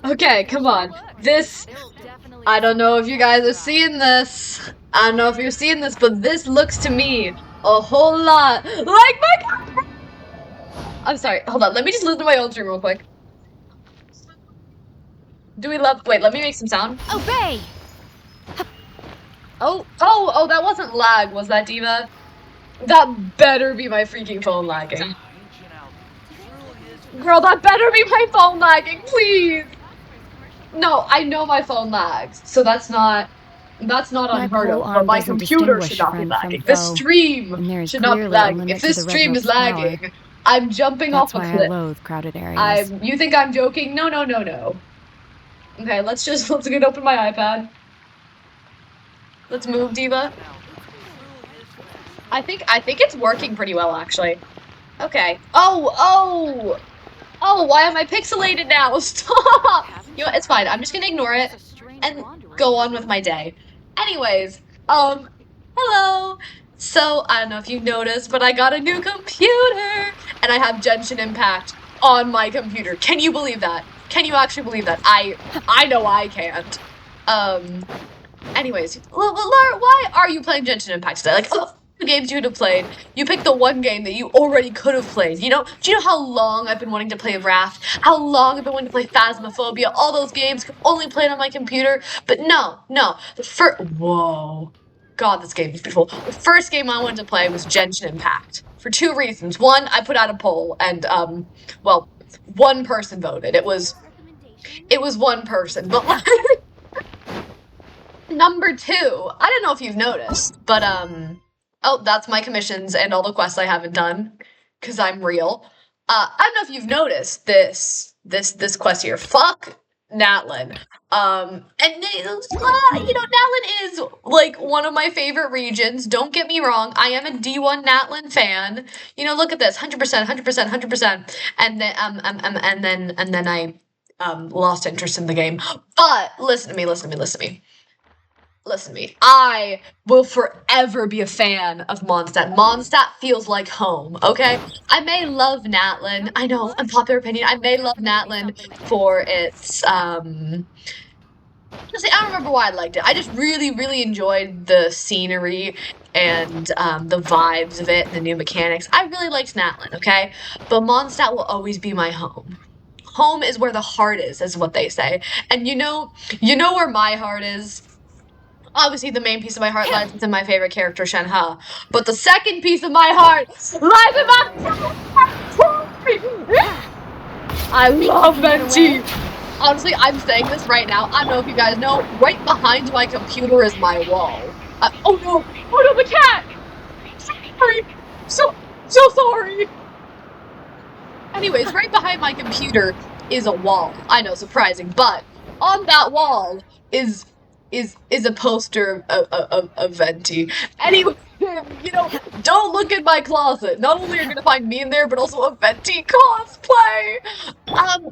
Okay, come on. This, I don't know if you guys are seeing this. I don't know if you're seeing this, but this looks to me a whole lot like my. I'm sorry. Hold on. Let me just listen to my own stream real quick. Do we love? Wait. Let me make some sound. Obey. Oh! That wasn't lag, was that, Diva? That better be my freaking phone lagging. Girl, that better be my phone lagging, please. No, I know my phone lags, so that's not unheard of. But my computer should not be lagging. The stream should not be lagging. If this stream is lagging, I'm jumping off a cliff. That's why I loathe crowded areas. You think I'm joking? No. Okay, let's get open my iPad. Let's move, Diva. I think it's working pretty well, actually. Okay. Oh, why am I pixelated now? Stop! You know what, it's fine. I'm just gonna ignore it and go on with my day. Anyways, hello. So, I don't know if you noticed, but I got a new computer! And I have Genshin Impact on my computer. Can you believe that? Can you actually believe that? I know I can't. Anyways, Laura, why are you playing Genshin Impact today? Like, oh, the games you could have played. You picked the one game that you already could have played. You know, do you know how long I've been wanting to play Wrath? How long I've been wanting to play Phasmophobia? All those games only played on my computer. But no. Whoa. God, this game is beautiful. The first game I wanted to play was Genshin Impact. For two reasons. One, I put out a poll and, well, one person voted. It was one person, but number two, I don't know if you've noticed, but, oh, that's my commissions and all the quests I haven't done, because I'm real. I don't know if you've noticed this quest here. Fuck Natlin. And, you know, Natlin is, like, one of my favorite regions. Don't get me wrong. I am a D1 Natlin fan. You know, look at this. 100%. And then I, lost interest in the game. But, listen to me. I will forever be a fan of Mondstadt. Mondstadt feels like home, okay? I may love Natlin. I know, unpopular opinion. I may love Natlin for its, I don't remember why I liked it. I just really enjoyed the scenery and, the vibes of it, the new mechanics. I really liked Natlin, okay? But Mondstadt will always be my home. Home is where the heart is what they say. And you know where my heart is? Obviously, the main piece of my heart lies within my favorite character, Shenhe. But the second piece of my heart lies in my... I love Venti! Honestly, I'm saying this right now. I don't know if you guys know, right behind my computer is my wall. Oh no, the cat! Sorry! So sorry! Anyways, right behind my computer is a wall. I know, surprising, but on that wall is a poster of Venti. Anyway, you know, don't look in my closet. Not only are you gonna find me in there, but also a Venti cosplay.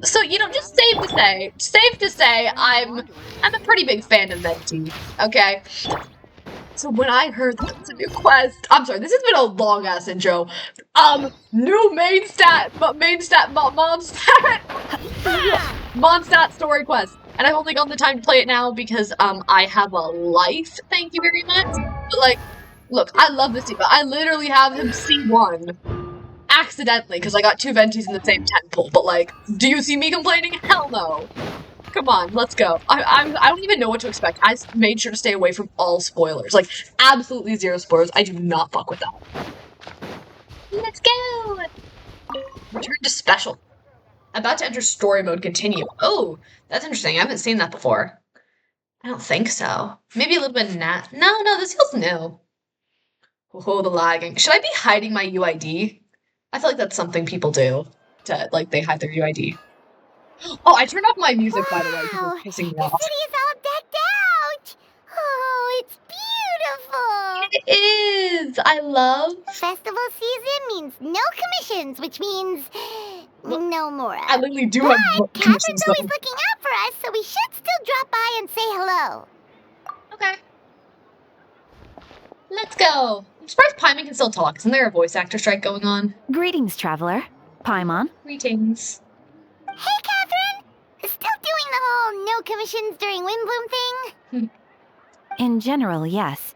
So you know, just safe to say, I'm a pretty big fan of Venti. Okay. So when I heard that it's a new quest, I'm sorry, this has been a long ass intro. New MONDSTAT MONDSTAT story quest. And I've only got the time to play it now because, I have a life, thank you very much. But, like, look, I love this Diva. I literally have him C1. Accidentally, because I got two Ventis in the same temple. But, like, do you see me complaining? Hell no. Come on, let's go. I don't even know what to expect. I made sure to stay away from all spoilers. Like, absolutely zero spoilers. I do not fuck with that. Let's go! Return to special. About to enter story mode, continue. Oh, that's interesting. I haven't seen that before. I don't think so. Maybe a little bit No, this feels new. Oh, the lagging. Should I be hiding my UID? I feel like that's something people do. Like, they hide their UID. Oh, I turned off my music, by the way, because it's pissing me off. The city is all decked out! Oh, it's beautiful! It is! I love... Festival season means no commissions, which means no more. I literally do have commissions. Catherine's always looking out for us, so we should still drop by and say hello. Okay. Let's go. I'm surprised Paimon can still talk. Isn't there a voice actor strike going on? Greetings, traveler. Paimon. Greetings. Hey, Catherine! Still commissions during Windbloom thing? In general, yes.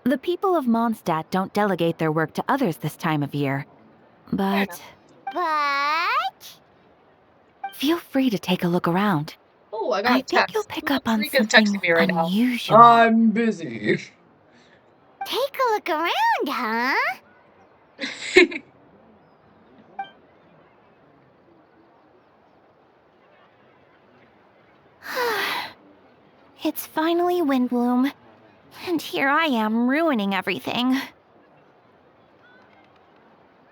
The people of Mondstadt don't delegate their work to others this time of year. But But... feel free to take a look around. Oh, I got a I think text. you'll pick up on Rika's something texting me right now. unusual. I'm busy. Take a look around, huh? It's finally Windbloom. And here I am ruining everything.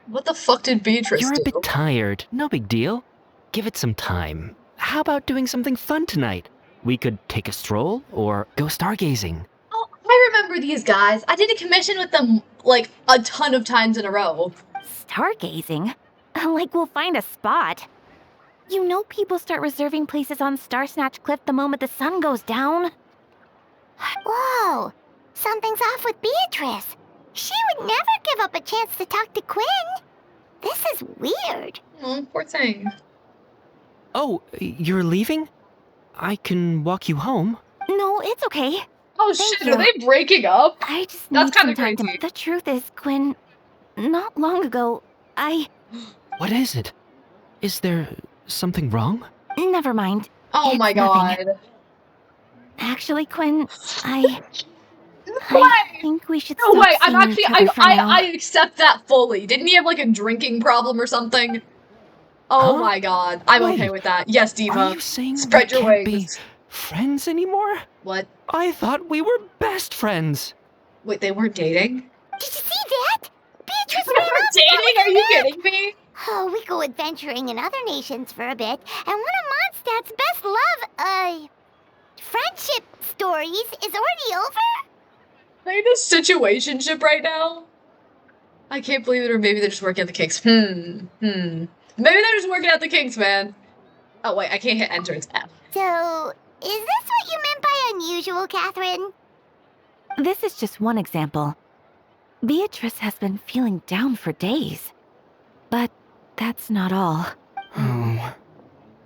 What the fuck did Beatrice You're do? a bit tired. No big deal. Give it some time. How about doing something fun tonight? We could take a stroll or go stargazing. Oh, I remember these guys. I did a commission with them, like, a ton of times in a row. Stargazing? Like we'll find a spot. You know people start reserving places on Starsnatch Cliff the moment the sun goes down? Whoa! Something's off with Beatrice. She would never give up a chance to talk to Quinn. This is weird. Oh, poor thing. Oh, you're leaving? I can walk you home. No, it's okay. Oh Thank shit, you. are they breaking up? I just That's need kinda some time crazy. The truth is, Quinn, not long ago, What is it? Is there something wrong? Never mind. Oh It's my nothing. god. Actually, Quinn, I Why? think we should No stop way, I'm seeing actually, each other for now. I accept that fully. Didn't he have like a drinking problem or something? Oh Huh? my god, I'm okay Wait. with that. Yes, Diva. Are you saying Spread we your can't wings. be friends anymore? What? I thought we were best friends. Wait, they weren't dating? Did you see that? Beatrice They ran weren't off dating? Are you kidding me? Oh, we go adventuring in other nations for a bit, and one of Mondstadt's best love, friendship stories is already over? Are they in a situationship right now? I can't believe it, or maybe they're just working at the Kinks. Maybe they're just working at the Kinks, man. Oh wait, I can't hit enter, it's F. So, is this what you meant by unusual, Catherine? This is just one example. Beatrice has been feeling down for days. But that's not all. Oh,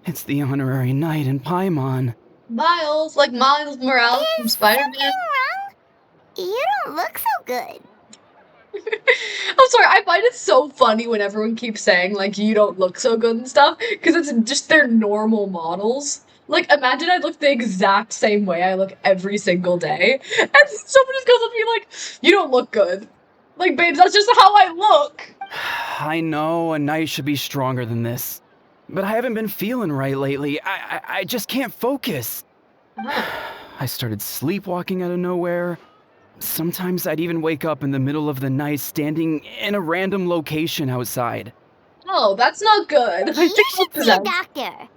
it's the honorary knight in Paimon. Miles, like Miles Morales from Spider-Man. Something wrong? You don't look so good. I'm sorry, I find it so funny when everyone keeps saying, like, you don't look so good and stuff, because it's just their normal models. Like, imagine I look the exact same way I look every single day, and someone just goes up to me like, you don't look good. Like, babes, that's just how I look. I know a knight should be stronger than this, but I haven't been feeling right lately. I just can't focus. I started sleepwalking out of nowhere. Sometimes I'd even wake up in the middle of the night standing in a random location outside. Oh, that's not good. I You think should I'm see a possessed. doctor.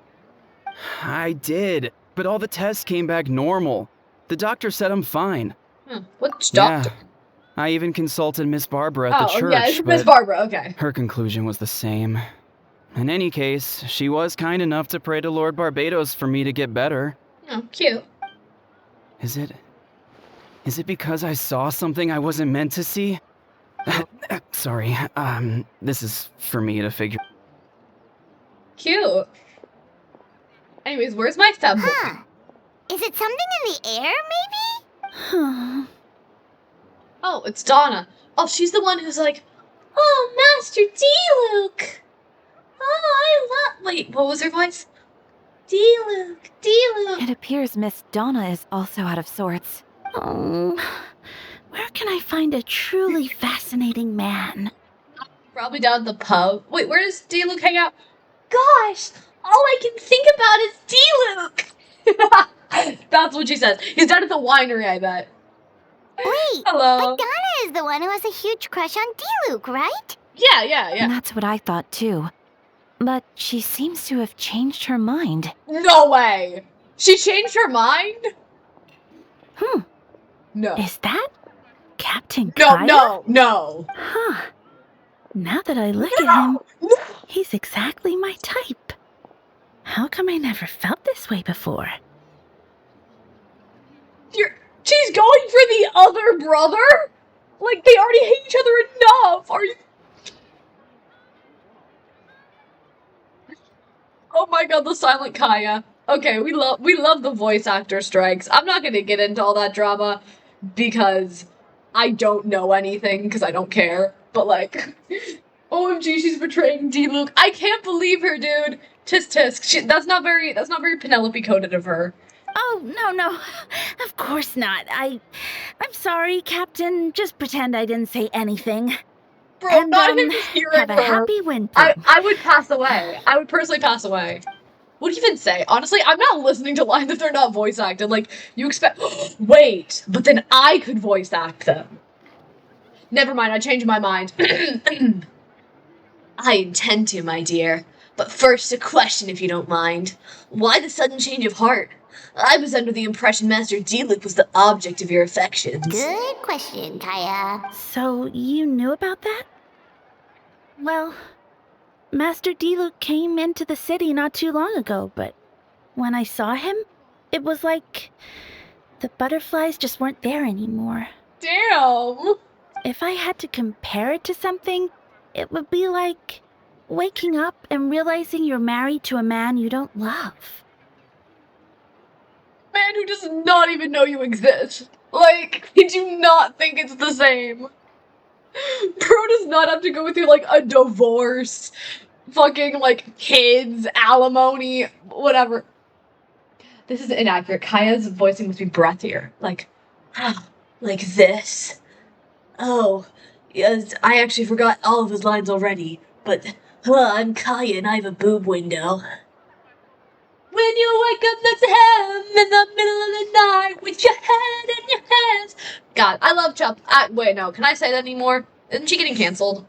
I did, but all the tests came back normal. The doctor said I'm fine. Which doctor? Yeah, I even consulted Miss Barbara at the church, yeah, it's Miss but Barbara, okay. her conclusion was the same. In any case, she was kind enough to pray to Lord Barbados for me to get better. Oh, cute. Is it because I saw something I wasn't meant to see? Sorry, this is for me to figure. Cute. Anyways, where's my thumb? Huh. Is it something in the air, maybe? Oh, it's Donna. Oh, she's the one who's like, oh, Master D-Luke. Oh, I love... Wait, what was her voice? D-Luke, D-Luke. It appears Miss Donna is also out of sorts. Oh, where can I find a truly fascinating man? Probably down at the pub. Wait, where does D-Luke hang out? Gosh, all I can think about is D-Luke. That's what she says. He's down at the winery, I bet. Wait, Hello. but Donna is the one who has a huge crush on D-Luke, right? Yeah. And that's what I thought too. But she seems to have changed her mind. No way. She changed her mind? No. Is that Captain Kaya? No. Huh. Now that I look at him, he's exactly my type. How come I never felt this way before? She's going for the other brother? Like, they already hate each other enough. Are you... Oh my god, the silent Kaya. Okay, we love the voice actor strikes. I'm not gonna get into all that drama because I don't know anything because I don't care. But like, OMG, she's betraying D-Luke. I can't believe her, dude. Tisk tisk. That's not very Penelope coded of her. Oh, no. Of course not. I'm sorry, Captain. Just pretend I didn't say anything. Bro, And, not him just hearing have a her. happy winter. I would pass away. I would personally pass away. What do you even say? Honestly, I'm not listening to lines if they're not voice acted. Like, you expect- Wait, but then I could voice act them. Never mind, I changed my mind. I intend to, my dear. But first, a question, if you don't mind. Why the sudden change of heart? I was under the impression Master D-Luke was the object of your affections. Good question, Kaya. So, you knew about that? Well, Master D-Luke came into the city not too long ago, but when I saw him, it was like the butterflies just weren't there anymore. Damn! If I had to compare it to something, it would be like waking up and realizing you're married to a man you don't love. Man who does not even know you exist. Like, I do not think it's the same. Bro does not have to go through, like, a divorce, fucking, like, kids, alimony, whatever. This is inaccurate. Kaya's voicing must be breathier. Like this. Oh, yes, I actually forgot all of his lines already, but I'm Kaya and I have a boob window. When you wake up next to him in the middle of the night with your head in your hands. God, I love wait, no, can I say that anymore? Isn't she getting canceled?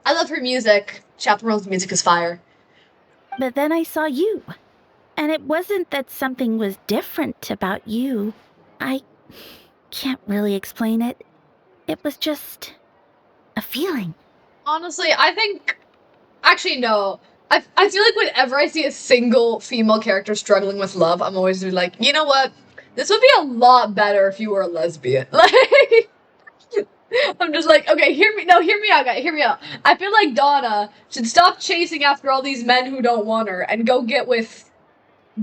I love her music. Chaperone's music is fire. But then I saw you. And it wasn't that something was different about you. I can't really explain it. It was just a feeling. Honestly, I think... Actually, no. I feel like whenever I see a single female character struggling with love, I'm always like, you know what? This would be a lot better if you were a lesbian. Like... I'm just like, okay, hear me out, guys, hear me out. I feel like Donna should stop chasing after all these men who don't want her and go get with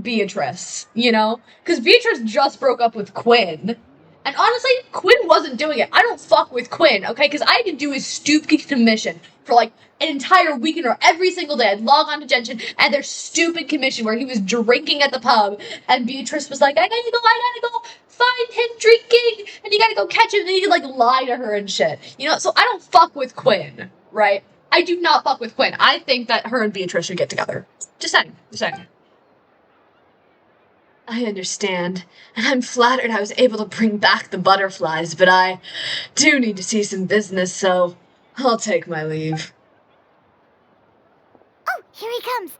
Beatrice, you know? Because Beatrice just broke up with Quinn. And honestly, Quinn wasn't doing it. I don't fuck with Quinn, okay? Because I had to do his stupid commission for like an entire weekend or every single day. I'd log on to Genshin and their stupid commission where he was drinking at the pub and Beatrice was like, I gotta go find him drinking and you gotta go catch him and he'd like lie to her and shit. You know, so I don't fuck with Quinn, right? I do not fuck with Quinn. I think that her and Beatrice should get together. Just saying. I understand, and I'm flattered I was able to bring back the butterflies, but I do need to see some business, so I'll take my leave. Oh, here he comes.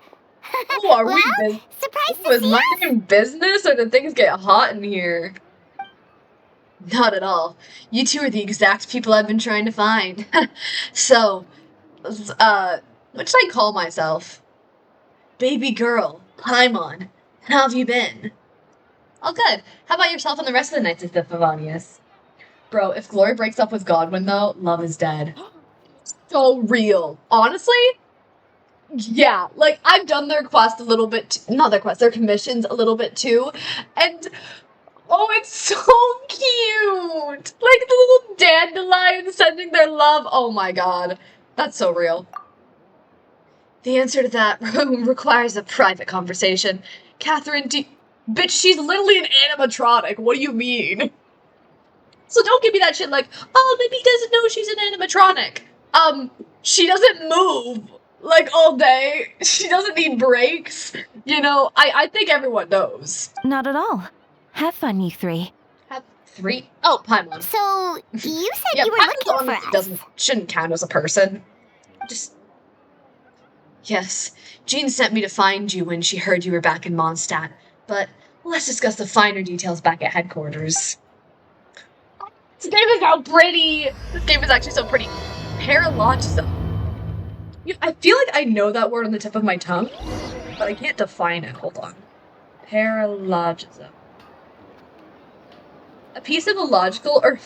Oh, are well, we surprised to Was see my us. name business, or did things get hot in here? Not at all. You two are the exact people I've been trying to find. So, what should I call myself? Baby girl, Paimon, how have you been? Oh, good. How about yourself and the rest of the Knights of Favonius? Bro, if Glory breaks up with Godwin, though, love is dead. So real. Honestly, yeah. Like, I've done their quest a little bit, not their quest, their commissions a little bit too, and oh, it's so cute! Like, the little dandelions sending their love. Oh my god. That's so real. The answer to that requires a private conversation. Catherine, bitch, she's literally an animatronic. What do you mean? So don't give me that shit like, oh, maybe he doesn't know she's an animatronic. She doesn't move, like, all day. She doesn't need breaks. You know, I think everyone knows. Not at all. Have fun, you three. Have three? Oh, Paimon. So, you said Yeah, you were Paimon's looking for honestly us. shouldn't count as a person. Just... Yes, Jean sent me to find you when she heard you were back in MONDSTADT, but let's discuss the finer details back at headquarters. This game is how pretty! This game is actually so pretty. Paralogism. I feel like I know that word on the tip of my tongue, but I can't define it. Hold on. Paralogism. A piece of illogical or...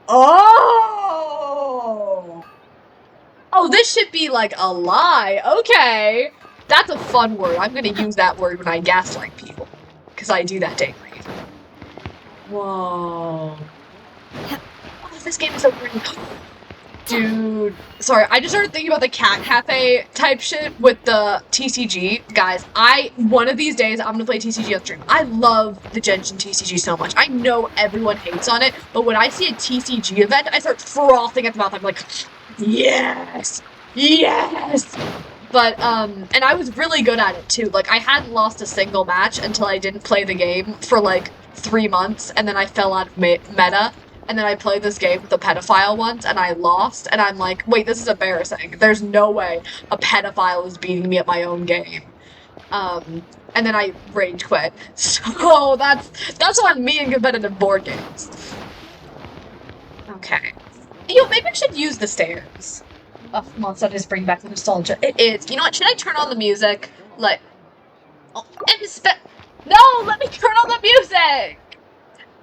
Oh! Oh, this should be like a lie. Okay. That's a fun word. I'm gonna use that word when I gaslight people. Because I do that daily. Whoa. Oh, this game is so pretty. Dude. Sorry, I just started thinking about the cat cafe type shit with the TCG. Guys, one of these days, I'm gonna play TCG on stream. I love the genshin TCG so much. I know everyone hates on it, but when I see a TCG event, I start frothing at the mouth. I'm like, yes! Yes! But, and I was really good at it too. Like, I hadn't lost a single match until I didn't play the game for like 3 months, and then I fell out of meta. And then I played this game with a pedophile once, and I lost, and I'm like, wait, this is embarrassing. There's no way a pedophile is beating me at my own game. And then I rage quit. So that's on me in competitive board games. Okay. Yo, maybe I should use the stairs. Oh, Mondstadt is bringing back the nostalgia. It is. You know what? Should I turn on the music? Like, oh, no, let me turn on the music!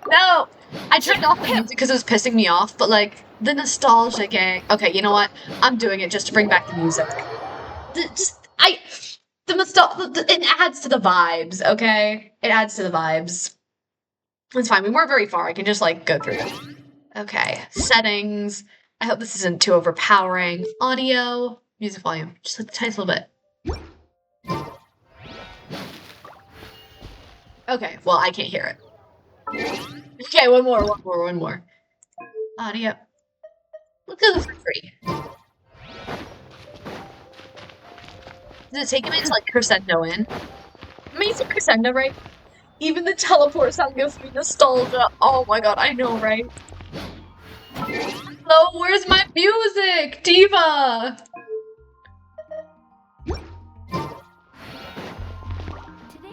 No! I turned off the music because it was pissing me off, but like, the nostalgia gang. Okay, you know what? I'm doing it just to bring back the music. It adds to the vibes, okay? It adds to the vibes. It's fine, we weren't very far. I can just like go through it. Okay, settings. I hope this isn't too overpowering. Audio, music volume, just like the tiniest little bit. Okay, well, I can't hear it. Okay, one more. Audio. Let's go for free. Does it take a minute to like crescendo in? I mean, it's a crescendo, right? Even the teleport sound gives me nostalgia. Oh my god, I know, right? Hello, where's my music? Diva!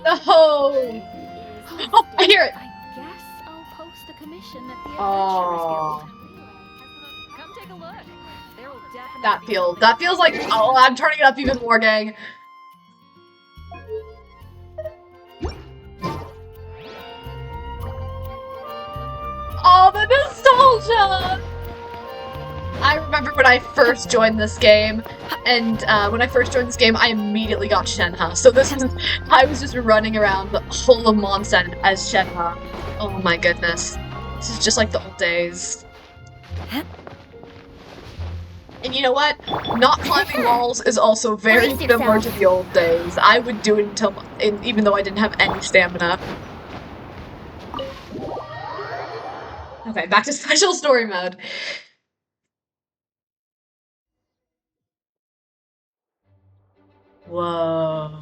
No! Oh, I hear it! I guess I'll post the commission at the Oh. Come take a look. There will That feels like, oh, I'm turning it up even more, gang. Oh, the nostalgia! I remember when I first joined this game, and when I first joined this game, I immediately got Shenhe. So I was just running around the whole of Mondstadt as Shenhe. Oh my goodness. This is just like the old days. And you know what? Not climbing walls is also very similar to the old days. I would do it even though I didn't have any stamina. Okay, back to special story mode. Whoa.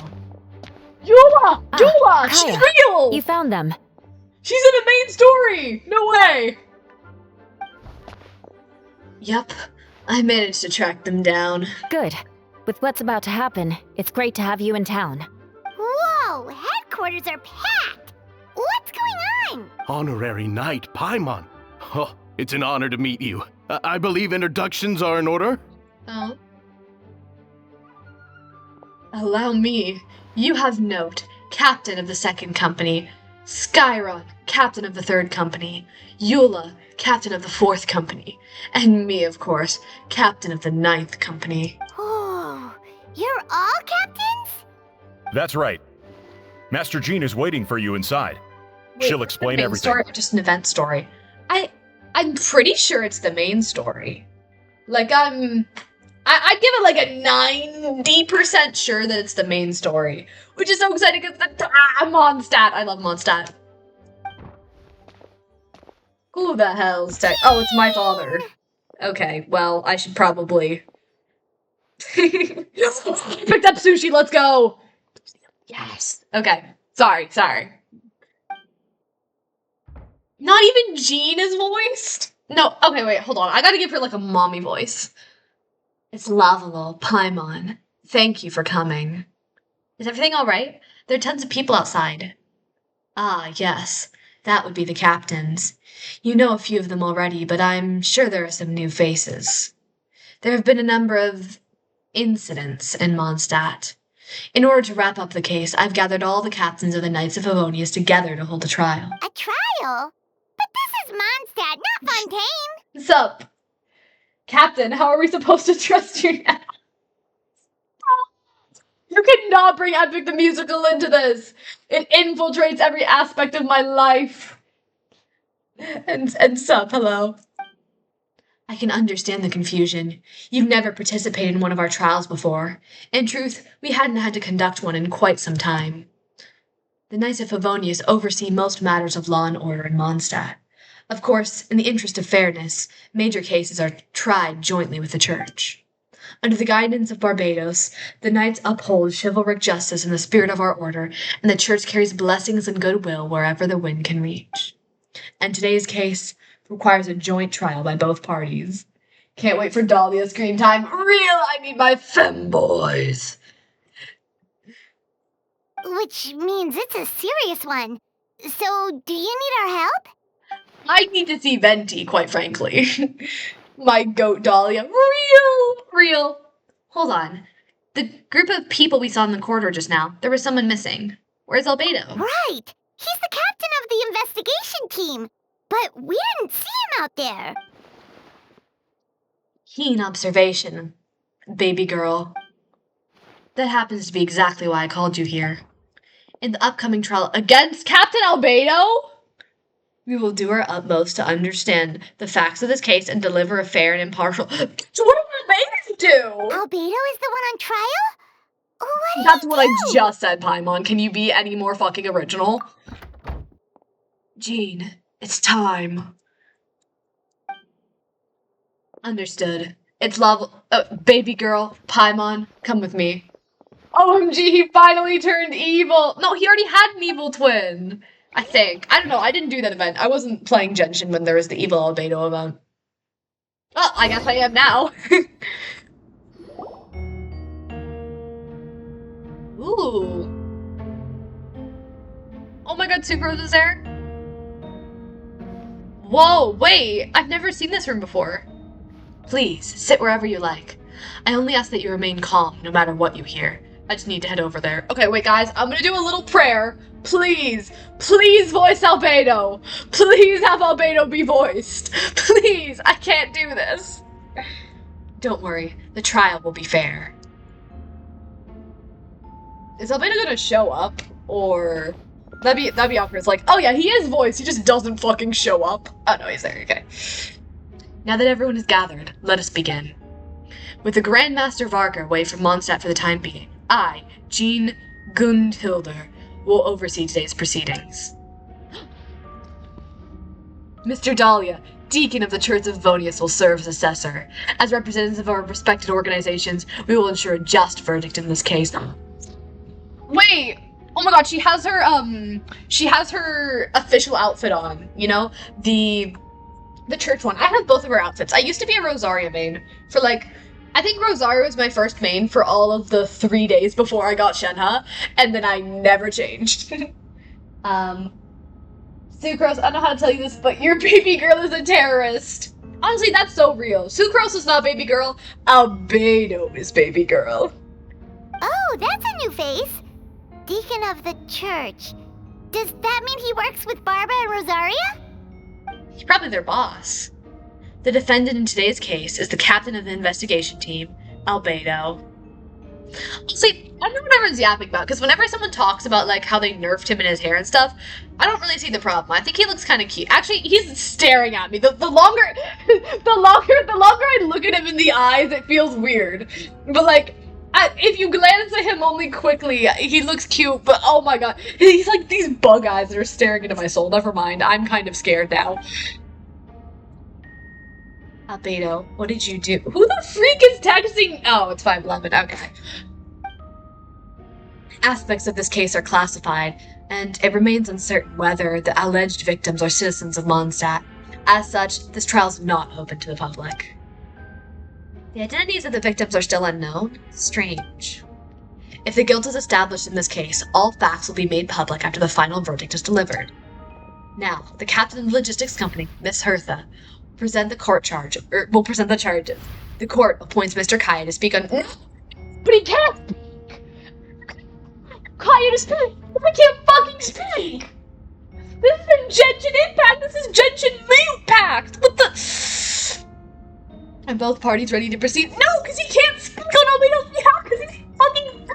Eula! Eula! She's real! You found them. She's in a main story! No way! Yep, I managed to track them down. Good. With what's about to happen, it's great to have you in town. Whoa, headquarters are packed! What's going on? Honorary Knight Paimon. Oh, it's an honor to meet you. I believe introductions are in order? Oh. Allow me. You have note, captain of the 2nd company. Skyron, captain of the 3rd company. Eula, captain of the 4th company. And me, of course, captain of the 9th company. Oh, you're all captains? That's right. Master Jean is waiting for you inside. Wait, She'll explain main everything. Story or just an event story? I'm pretty sure it's the main story. Like, I'd give it like a 90% sure that it's the main story. Which is so exciting because Mondstadt. I love Mondstadt. Who the hell's oh, it's my father. Okay, well, I should probably... Picked up sushi, let's go! Yes. Okay, sorry. Not even Jean is voiced? No, okay, wait, hold on. I gotta give her like a mommy voice. It's lovable, Paimon. Thank you for coming. Is everything alright? There are tons of people outside. Ah, yes. That would be the captains. You know a few of them already, but I'm sure there are some new faces. There have been a number of incidents in Mondstadt. In order to wrap up the case, I've gathered all the captains of the Knights of Favonius together to hold a trial. A trial? But this is Mondstadt, not Fontaine! What's up? Captain, how are we supposed to trust you now? You cannot bring Epic the Musical into this. It infiltrates every aspect of my life. And sup, hello. I can understand the confusion. You've never participated in one of our trials before. In truth, we hadn't had to conduct one in quite some time. The Knights of Favonius oversee most matters of law and order in Mondstadt. Of course, in the interest of fairness, major cases are tried jointly with the Church. Under the guidance of Barbados, the Knights uphold chivalric justice in the spirit of our order, and the Church carries blessings and goodwill wherever the wind can reach. And today's case requires a joint trial by both parties. Can't wait for Dahlia screen time. Real, I need my femboys. Which means it's a serious one. So, do you need our help? I need to see Venti, quite frankly. My goat Dahlia. Real. Hold on. The group of people we saw in the corridor just now, there was someone missing. Where's Albedo? Right! He's the captain of the investigation team. But we didn't see him out there. Keen observation, baby girl. That happens to be exactly why I called you here. In the upcoming trial against Captain Albedo, we will do our utmost to understand the facts of this case and deliver a fair and impartial. So what did Albedo do? Albedo is the one on trial? What That's what I just said, Paimon. Can you be any more fucking original? Jean, it's time. Understood. It's love. Baby girl, Paimon, come with me. OMG, he finally turned evil. No, he already had an evil twin. I think. I don't know. I didn't do that event. I wasn't playing Genshin when there was the evil Albedo event. Well, I guess I am now. Ooh. Oh my god, Sucrose is there? Whoa, wait! I've never seen this room before. Please, sit wherever you like. I only ask that you remain calm, no matter what you hear. I just need to head over there. Okay, wait, guys, I'm gonna do a little prayer. Please, please voice Albedo. Please have Albedo be voiced. Please, I can't do this. Don't worry, the trial will be fair. Is Albedo gonna show up, or that'd be awkward. It's like, oh yeah, he is voiced, he just doesn't fucking show up. Oh no, he's there, okay. Now that everyone is gathered, let us begin. With the Grandmaster Varga away from Mondstadt for the time being, I, Jean Gundhilder, will oversee today's proceedings. Mr. Dahlia, Deacon of the Church of Favonius, will serve as assessor. As representatives of our respected organizations, we will ensure a just verdict in this case. Wait! Oh my god, she has her official outfit on, you know? The church one. I have both of her outfits. I used to be a Rosaria main for I think Rosaria was my first main for all of the 3 days before I got Shenhe, and then I never changed. Sucrose, I don't know how to tell you this, but your baby girl is a terrorist. Honestly, that's so real. Sucrose is not baby girl. Albedo is baby girl. Oh, that's a new face. Deacon of the church. Does that mean he works with Barba and Rosaria? He's probably their boss. The defendant in today's case is the captain of the investigation team, Albedo. Honestly, I don't know what everyone's yapping about, because whenever someone talks about how they nerfed him in his hair and stuff, I don't really see the problem. I think he looks kind of cute. Actually, he's staring at me. The longer I look at him in the eyes, it feels weird. But if you glance at him only quickly, he looks cute, but oh my god. He's like these bug eyes that are staring into my soul. Never mind, I'm kind of scared now. Albedo, what did you do? Who the freak is texting? Oh, it's 511, okay. Aspects of this case are classified, and it remains uncertain whether the alleged victims are citizens of Mondstadt. As such, this trial is not open to the public. The identities of the victims are still unknown. Strange. If the guilt is established in this case, all facts will be made public after the final verdict is delivered. Now, the captain of the logistics company, Miss Hertha, will present the charges. The court appoints Mr. Kaya to speak on. But he can't speak! Kaya to speak! I can't fucking speak! This isn't Genshin Impact, this is Genshin Impact! What the. Are both parties ready to proceed? No, because he can't speak on Albedo's behalf, because he's fucking.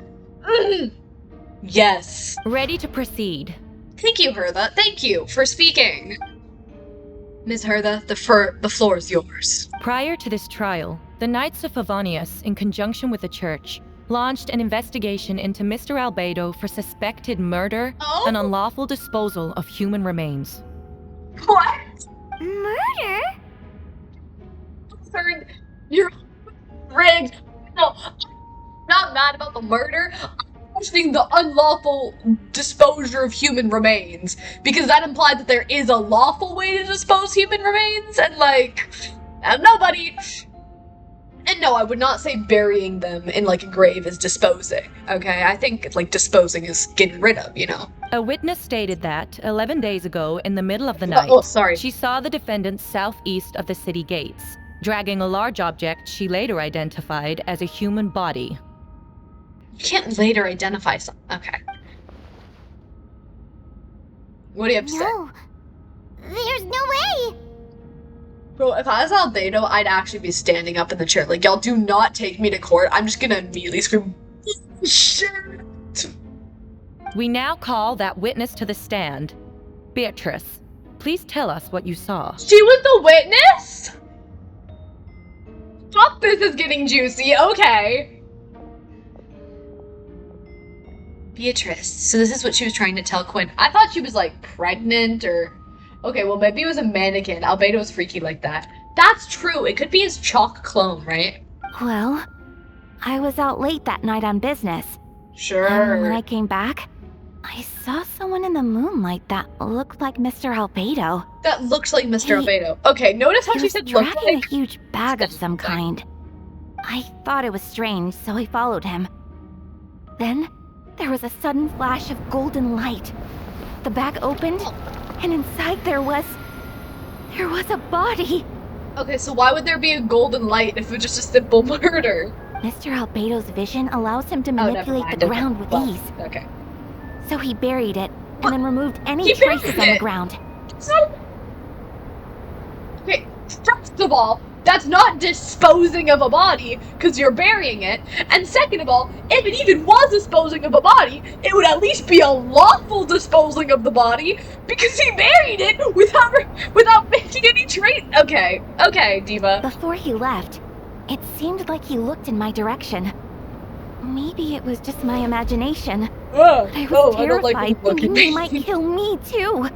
Yes. Ready to proceed. Thank you, Hertha. Thank you for speaking. Ms. Hertha, the floor is yours. Prior to this trial, the Knights of Favonius, in conjunction with the church, launched an investigation into Mr. Albedo for suspected murder and unlawful disposal of human remains. What? Murder? Third, you're rigged. No, I'm not mad about the murder. I'm questioning the unlawful disposure of human remains, because that implied that there is a lawful way to dispose human remains, and like, nobody. And no, I would not say burying them in like a grave is disposing, okay? I think like disposing is getting rid of, you know? A witness stated that 11 days ago, in the middle of the night, she saw the defendant southeast of the city gates, dragging a large object she later identified as a human body. You can't later identify something. Okay. What do you have to say? No. There's no way. Bro, if I was Albedo, I'd actually be standing up in the chair. Like, y'all do not take me to court. I'm just gonna immediately scream, shit. We now call that witness to the stand. Beatrice, please tell us what you saw. She was the witness? Fuck, this is getting juicy. Okay. Beatrice. So this is what she was trying to tell Quinn. I thought she was, like, pregnant or... Okay, well, maybe it was a mannequin. Albedo was freaky like that. That's true. It could be his chalk clone, right? Well, I was out late that night on business. Sure. And when I came back, I saw someone in the moonlight that looked like Mr. Albedo. That looked like Mr. Albedo. Okay, notice how she said looked like? He was dragging a huge bag of some kind. I thought it was strange, so I followed him. Then, there was a sudden flash of golden light. The bag opened, and inside there was a body. Okay, so why would there be a golden light if it was just a simple murder? Mr. Albedo's vision allows him to manipulate the ground with ease. Okay. So he buried it, and then removed any traces on the ground. Okay, first of all, that's not disposing of a body, because you're burying it. And second of all, if it even was disposing of a body, it would at least be a lawful disposing of the body, because he buried it without making any trace. Okay, Diva. Before he left, it seemed like he looked in my direction. Maybe it was just my imagination. But I was terrified, thinking he might kill me too.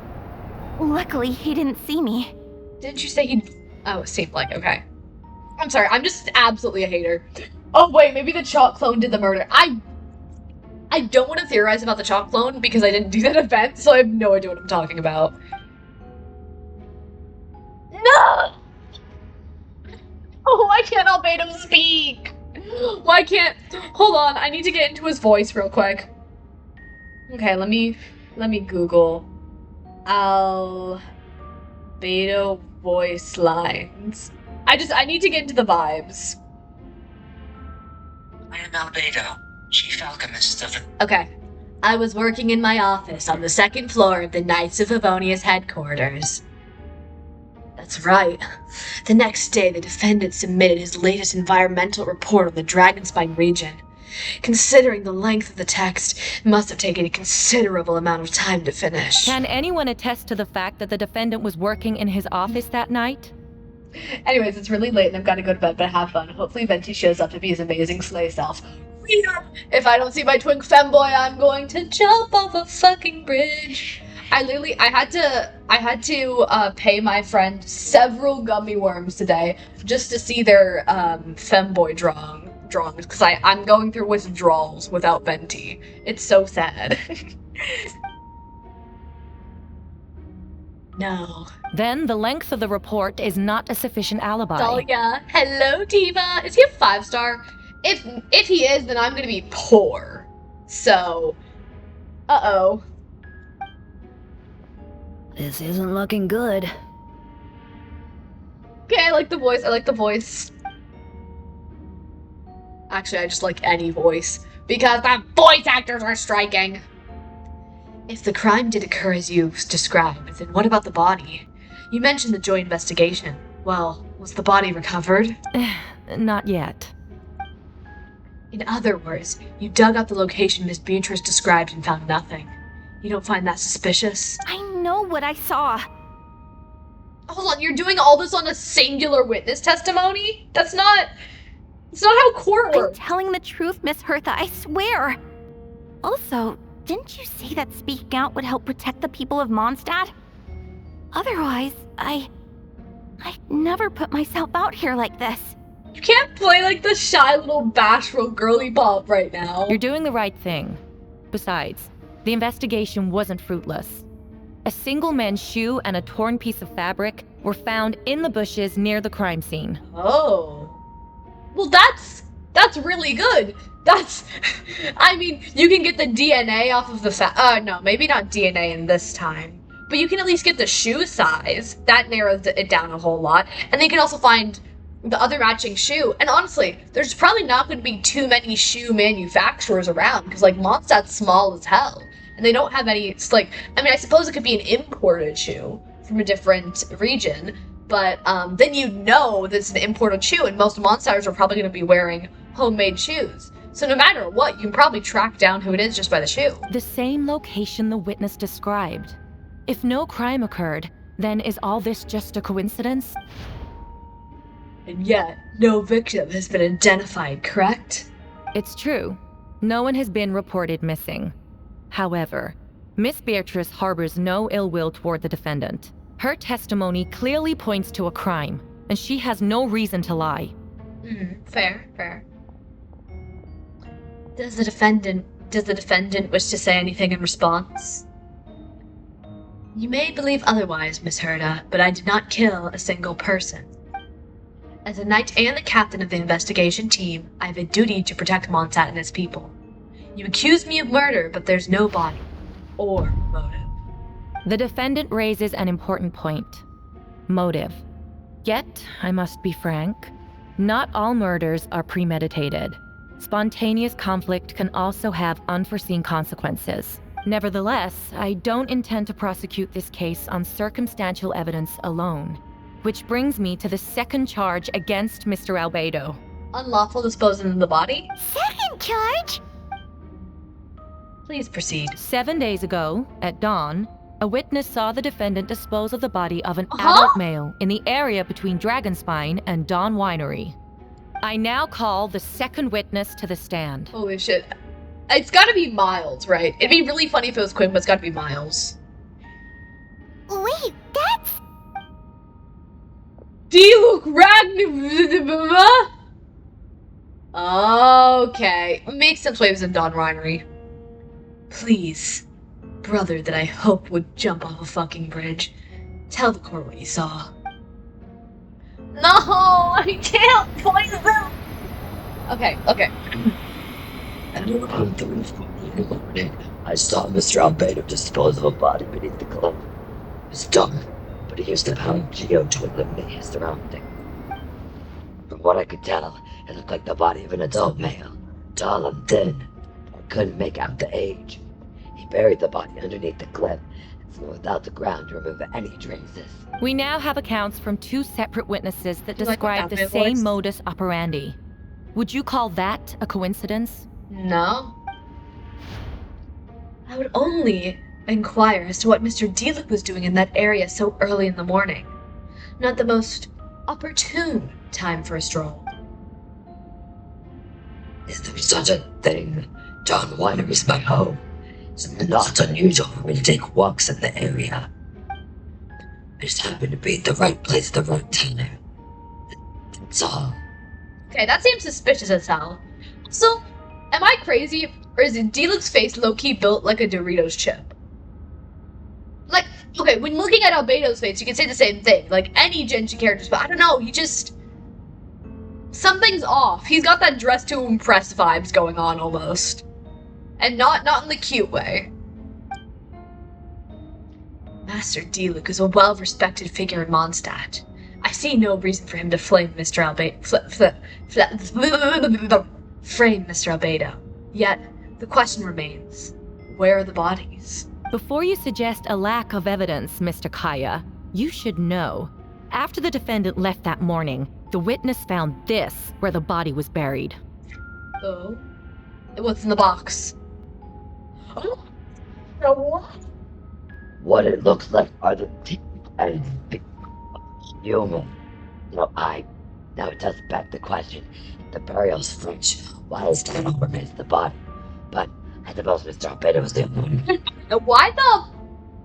Luckily, he didn't see me. Didn't you say he'd... Oh, it seemed like, okay. I'm sorry, I'm just absolutely a hater. Oh wait, maybe the chalk clone did the murder. I don't want to theorize about the chalk clone because I didn't do that event, so I have no idea what I'm talking about. No! Oh, why can't Albedo speak? Why can't... Hold on, I need to get into his voice real quick. Okay, let me Google Albedo voice lines. I need to get into the vibes. I am Albedo, Chief Alchemist of... Okay. I was working in my office on the second floor of the Knights of Favonius headquarters. That's right. The next day, the defendant submitted his latest environmental report on the Dragonspine region. Considering the length of the text, it must have taken a considerable amount of time to finish. Can anyone attest to the fact that the defendant was working in his office that night? Anyways, it's really late and I've got to go to bed, but have fun. Hopefully Venti shows up to be his amazing slay self. If I don't see my twink femboy, I'm going to jump off a fucking bridge. I had to pay my friend several gummy worms today just to see their femboy drawings because I'm going through withdrawals without Venti. It's so sad. No. Then the length of the report is not a sufficient alibi. Dahlia, hello Diva. Is he a 5-star? If he is, then I'm gonna be poor. So, uh-oh. This isn't looking good. Okay, I like the voice. Actually, I just like any voice. Because the voice actors are striking! If the crime did occur as you described, then what about the body? You mentioned the joint investigation. Well, was the body recovered? Not yet. In other words, you dug up the location Miss Beatrice described and found nothing. You don't find that suspicious? I know what I saw. Hold on, you're doing all this on a singular witness testimony? That's not how court I'm works. telling the truth, Miss Hertha, I swear. Also, didn't you say that speaking out would help protect the people of Mondstadt? Otherwise, I'd never put myself out here like this. You can't play like the shy little bashful girly pop right now. You're doing the right thing. Besides, the investigation wasn't fruitless. A single man's shoe and a torn piece of fabric were found in the bushes near the crime scene. Oh. Well, that's really good. I mean, you can get the DNA off of the no, maybe not DNA in this time. But you can at least get the shoe size. That narrows it down a whole lot. And they can also find the other matching shoe. And honestly, there's probably not going to be too many shoe manufacturers around, because, like, Mondstadt's small as hell. And they don't have any, it's like, I mean, I suppose it could be an imported shoe from a different region, but then you know that it's an imported shoe, and most Mondstatters are probably going to be wearing homemade shoes. So no matter what, you can probably track down who it is just by the shoe. The same location the witness described. If no crime occurred, then is all this just a coincidence? And yet, no victim has been identified, correct? It's true. No one has been reported missing. However, Miss Beatrice harbors no ill will toward the defendant. Her testimony clearly points to a crime, and she has no reason to lie. Fair. Does the defendant wish to say anything in response? You may believe otherwise, Miss Herda, but I did not kill a single person. As a knight and the captain of the investigation team, I have a duty to protect Mondstadt and its people. You accuse me of murder, but there's no body or motive. The defendant raises an important point. Motive. Yet, I must be frank, not all murders are premeditated. Spontaneous conflict can also have unforeseen consequences. Nevertheless, I don't intend to prosecute this case on circumstantial evidence alone. Which brings me to the second charge against Mr. Albedo. Unlawful disposal of the body? Second charge? Please proceed. 7 days ago, at dawn, a witness saw the defendant dispose of the body of an adult male in the area between Dragonspine and Dawn Winery. I now call the second witness to the stand. Holy shit. It's gotta be Miles, right? It'd be really funny if it was Quinn, but it's gotta be Miles. Wait, that's... Diluc Ragnar. Okay. Makes sense why he was in Dawn Winery. Please, brother that I hope would jump off a fucking bridge, tell the court what you saw. No, I can't point them. Okay. And around 3:40 in the morning, I saw Mr. Albedo dispose of a body beneath the cliff. It was dumb, but he used the power of Geo to eliminate his surrounding. From what I could tell, it looked like the body of an adult male, tall and thin. I couldn't make out the age. He buried the body underneath the cliff and smoothed out the ground to remove any traces. We now have accounts from two separate witnesses that Do you like describe that the voice? same modus operandi. Would you call that a coincidence? No. I would only inquire as to what Mr. Diluc was doing in that area so early in the morning. Not the most opportune time for a stroll. Is there such a thing? Dawn Winery's my home. It's not unusual for me to take walks in the area. I just happen to be at the right place at the right time. That's all. Okay, that seems suspicious as hell. So, am I crazy, or is Diluc's face low-key built like a Doritos chip? Like, okay, when looking at Albedo's face, you can say the same thing. Like, any Genshin characters, but I don't know, he just... Something's off. He's got that dress to impress vibes going on, almost. And not in the cute way. Master Diluc is a well-respected figure in Mondstadt. I see no reason for him to flame Mr. Albedo. Yet, the question remains, where are the bodies? Before you suggest a lack of evidence, Mr. Kaya, you should know. After the defendant left that morning, the witness found this where the body was buried. Oh. What's in the box? Oh. No, what? What it looks like are the teeth and the human. Now it does beg the question. The burial's French, while his title remains the body. But I suppose Mr. Albedo was the only one. Why the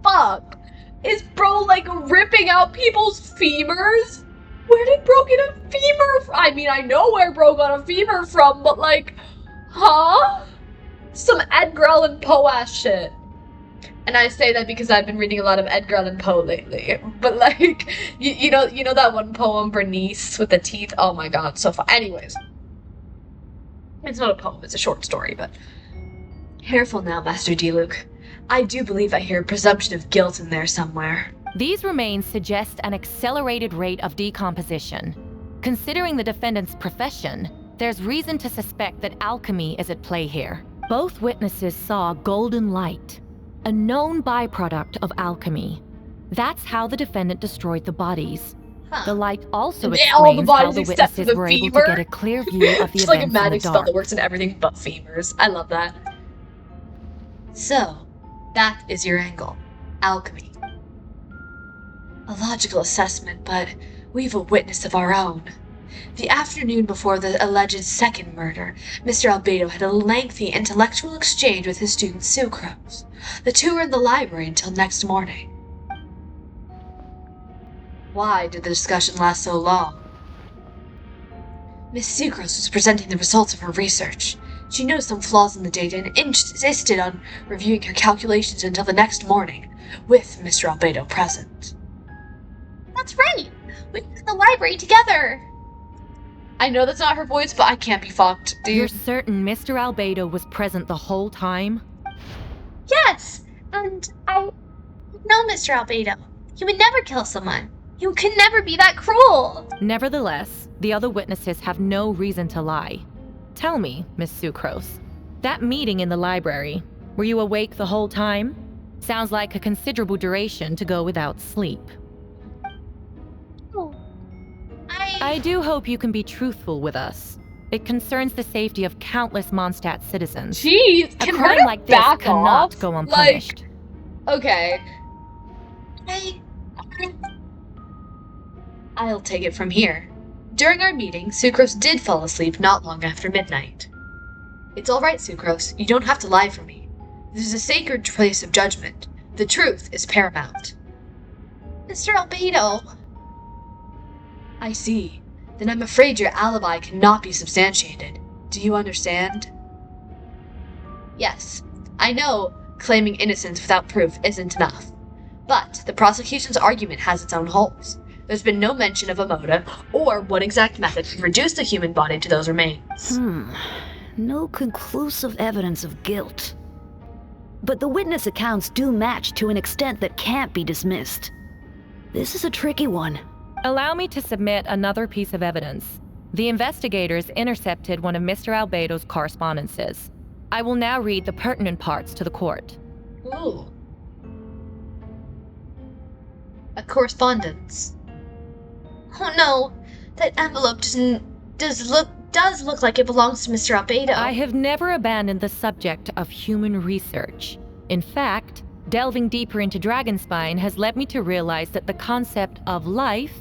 fuck is bro like ripping out people's femurs? Where did bro get a femur from? I mean, I know where bro got a femur from, but like, huh? Some Edgar Allan Poe ass shit. And I say that because I've been reading a lot of Edgar Allan Poe lately. But like, you know that one poem, Bernice, with the teeth? Oh my god, so fun. Anyways. It's not a poem, it's a short story, but... Careful now, Master Diluc. I do believe I hear a presumption of guilt in there somewhere. These remains suggest an accelerated rate of decomposition. Considering the defendant's profession, there's reason to suspect that alchemy is at play here. Both witnesses saw golden light, a known byproduct of alchemy. That's how the defendant destroyed the bodies. The light also explains how the witnesses were able to get a clear view of the it's like a events in the magic spell dark. that works in everything but femurs. I love that. So, that is your angle. Alchemy. A logical assessment, but we've a witness of our own. The afternoon before the alleged second murder, Mr. Albedo had a lengthy intellectual exchange with his student Sucrose. The two were in the library until next morning. Why did the discussion last so long? Miss Sucrose was presenting the results of her research. She noticed some flaws in the data and insisted on reviewing her calculations until the next morning, with Mr. Albedo present. That's right. We were in the library together. I know that's not her voice, but I can't be fucked, dude. You're certain Mr. Albedo was present the whole time? Yes, and I know Mr. Albedo. He would never kill someone. He could never be that cruel. Nevertheless, the other witnesses have no reason to lie. Tell me, Miss Sucrose, that meeting in the library, were you awake the whole time? Sounds like a considerable duration to go without sleep. Oh, I do hope you can be truthful with us. It concerns the safety of countless MONDSTAT citizens. Jeez, A can crime her like this back cannot off? go unpunished. Like, okay. I'll take it from here. During our meeting, Sucrose did fall asleep not long after midnight. It's alright, Sucrose. You don't have to lie for me. This is a sacred place of judgment. The truth is paramount. Mr. Albedo. I see. Then I'm afraid your alibi cannot be substantiated. Do you understand? Yes, I know claiming innocence without proof isn't enough. But the prosecution's argument has its own holes. There's been no mention of a motive or what exact method can reduce the human body to those remains. No conclusive evidence of guilt. But the witness accounts do match to an extent that can't be dismissed. This is a tricky one. Allow me to submit another piece of evidence. The investigators intercepted one of Mr. Albedo's correspondences. I will now read the pertinent parts to the court. Ooh. A correspondence. Oh no, that envelope does look like it belongs to Mr. Albedo. I have never abandoned the subject of human research. In fact, delving deeper into Dragonspine has led me to realize that the concept of life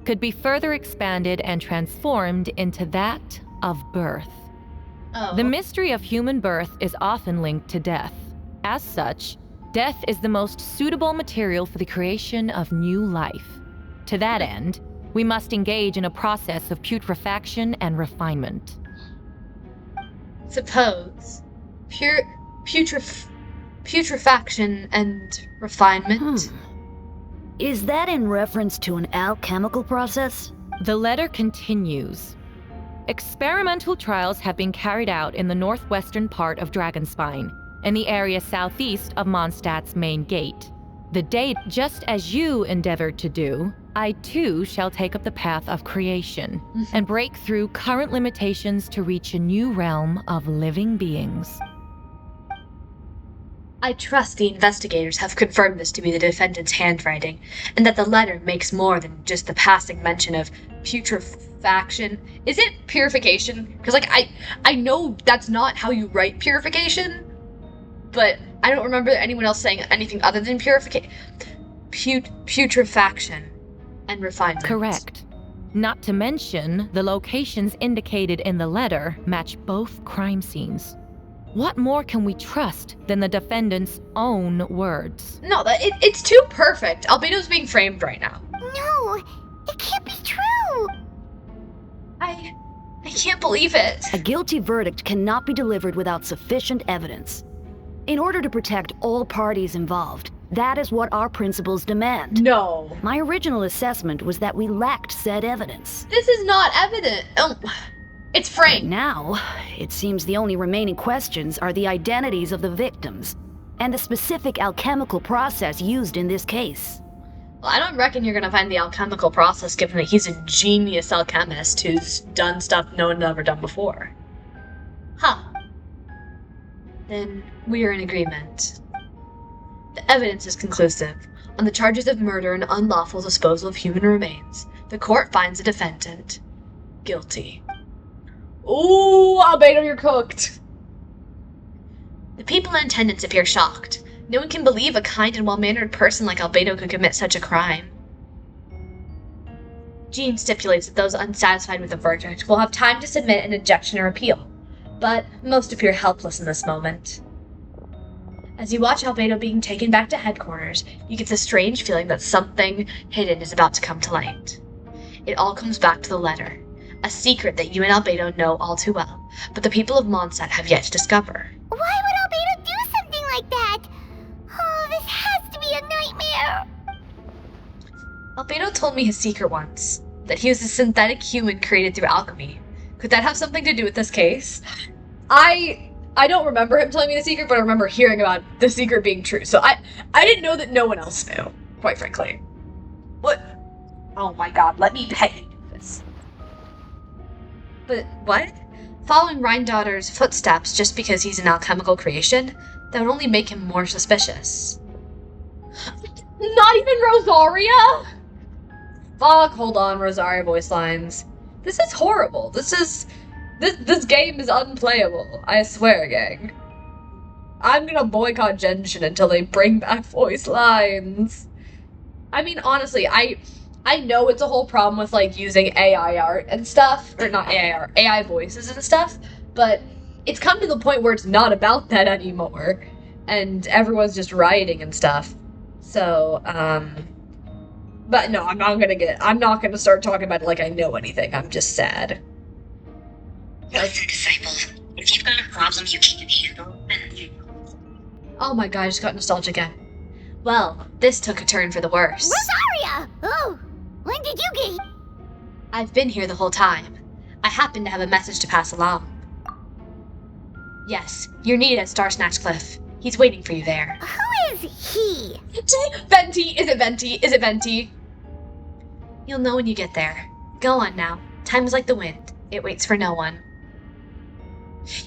could be further expanded and transformed into that of birth. Oh. The mystery of human birth is often linked to death. As such, death is the most suitable material for the creation of new life. To that end, we must engage in a process of putrefaction and refinement. Suppose. Putrefaction and refinement. Is that in reference to an alchemical process? The letter continues. Experimental trials have been carried out in the northwestern part of Dragonspine, in the area southeast of Mondstadt's main gate. The day, just as you endeavored to do, I too shall take up the path of creation and break through current limitations to reach a new realm of living beings. I trust the investigators have confirmed this to be the defendant's handwriting, and that the letter makes more than just the passing mention of putrefaction. Is it purification? Because, like, I know that's not how you write purification, but I don't remember anyone else saying anything other than putrefaction and refinement. Correct. Not to mention, the locations indicated in the letter match both crime scenes. What more can we trust than the defendant's own words? No, it's too perfect. Albedo's being framed right now. No, it can't be true. I can't believe it. A guilty verdict cannot be delivered without sufficient evidence. In order to protect all parties involved, that is what our principles demand. No. My original assessment was that we lacked said evidence. This is not evident. Oh, it's framed. Now, it seems the only remaining questions are the identities of the victims and the specific alchemical process used in this case. Well, I don't reckon you're gonna find the alchemical process, given that he's a genius alchemist who's done stuff no one's ever done before. Huh. Then we are in agreement. The evidence is conclusive. On the charges of murder and unlawful disposal of human remains, the court finds the defendant guilty. Ooh, Albedo, you're cooked. The people in attendance appear shocked. No one can believe a kind and well-mannered person like Albedo could commit such a crime. Jean stipulates that those unsatisfied with the verdict will have time to submit an objection or appeal, but most appear helpless in this moment. As you watch Albedo being taken back to headquarters, you get the strange feeling that something hidden is about to come to light. It all comes back to the letter, a secret that you and Albedo know all too well, but the people of Mondstadt have yet to discover. Why would Albedo do something like that? Oh, this has to be a nightmare. Albedo told me his secret once, that he was a synthetic human created through alchemy. Could that have something to do with this case? I don't remember him telling me the secret, but I remember hearing about the secret being true. So I didn't know that no one else knew, quite frankly. What? Oh my god, let me pay this. But what? Following Rhindaughter's footsteps just because he's an alchemical creation? That would only make him more suspicious. Not even Rosaria? Fuck, hold on, Rosaria voice lines. This is horrible. This game is unplayable. I swear, gang. I'm gonna boycott Genshin until they bring back voice lines. I mean, honestly, I know it's a whole problem with, like, using AI art and stuff. Or not AI art, AI voices and stuff. But it's come to the point where it's not about that anymore. And everyone's just rioting and stuff. So, but no, I'm not gonna start talking about it like I know anything. I'm just sad. Listen, disciple. If you've got a problem you can't handle, then you... Oh my god, I just got nostalgic again. Well, this took a turn for the worse. Rosaria! Oh, when did you get here? I've been here the whole time. I happen to have a message to pass along. Yes, you're needed at Star Snatch Cliff. He's waiting for you there. Who is he? Venti! Is it Venti? Is it Venti? You'll know when you get there. Go on now. Time is like the wind. It waits for no one.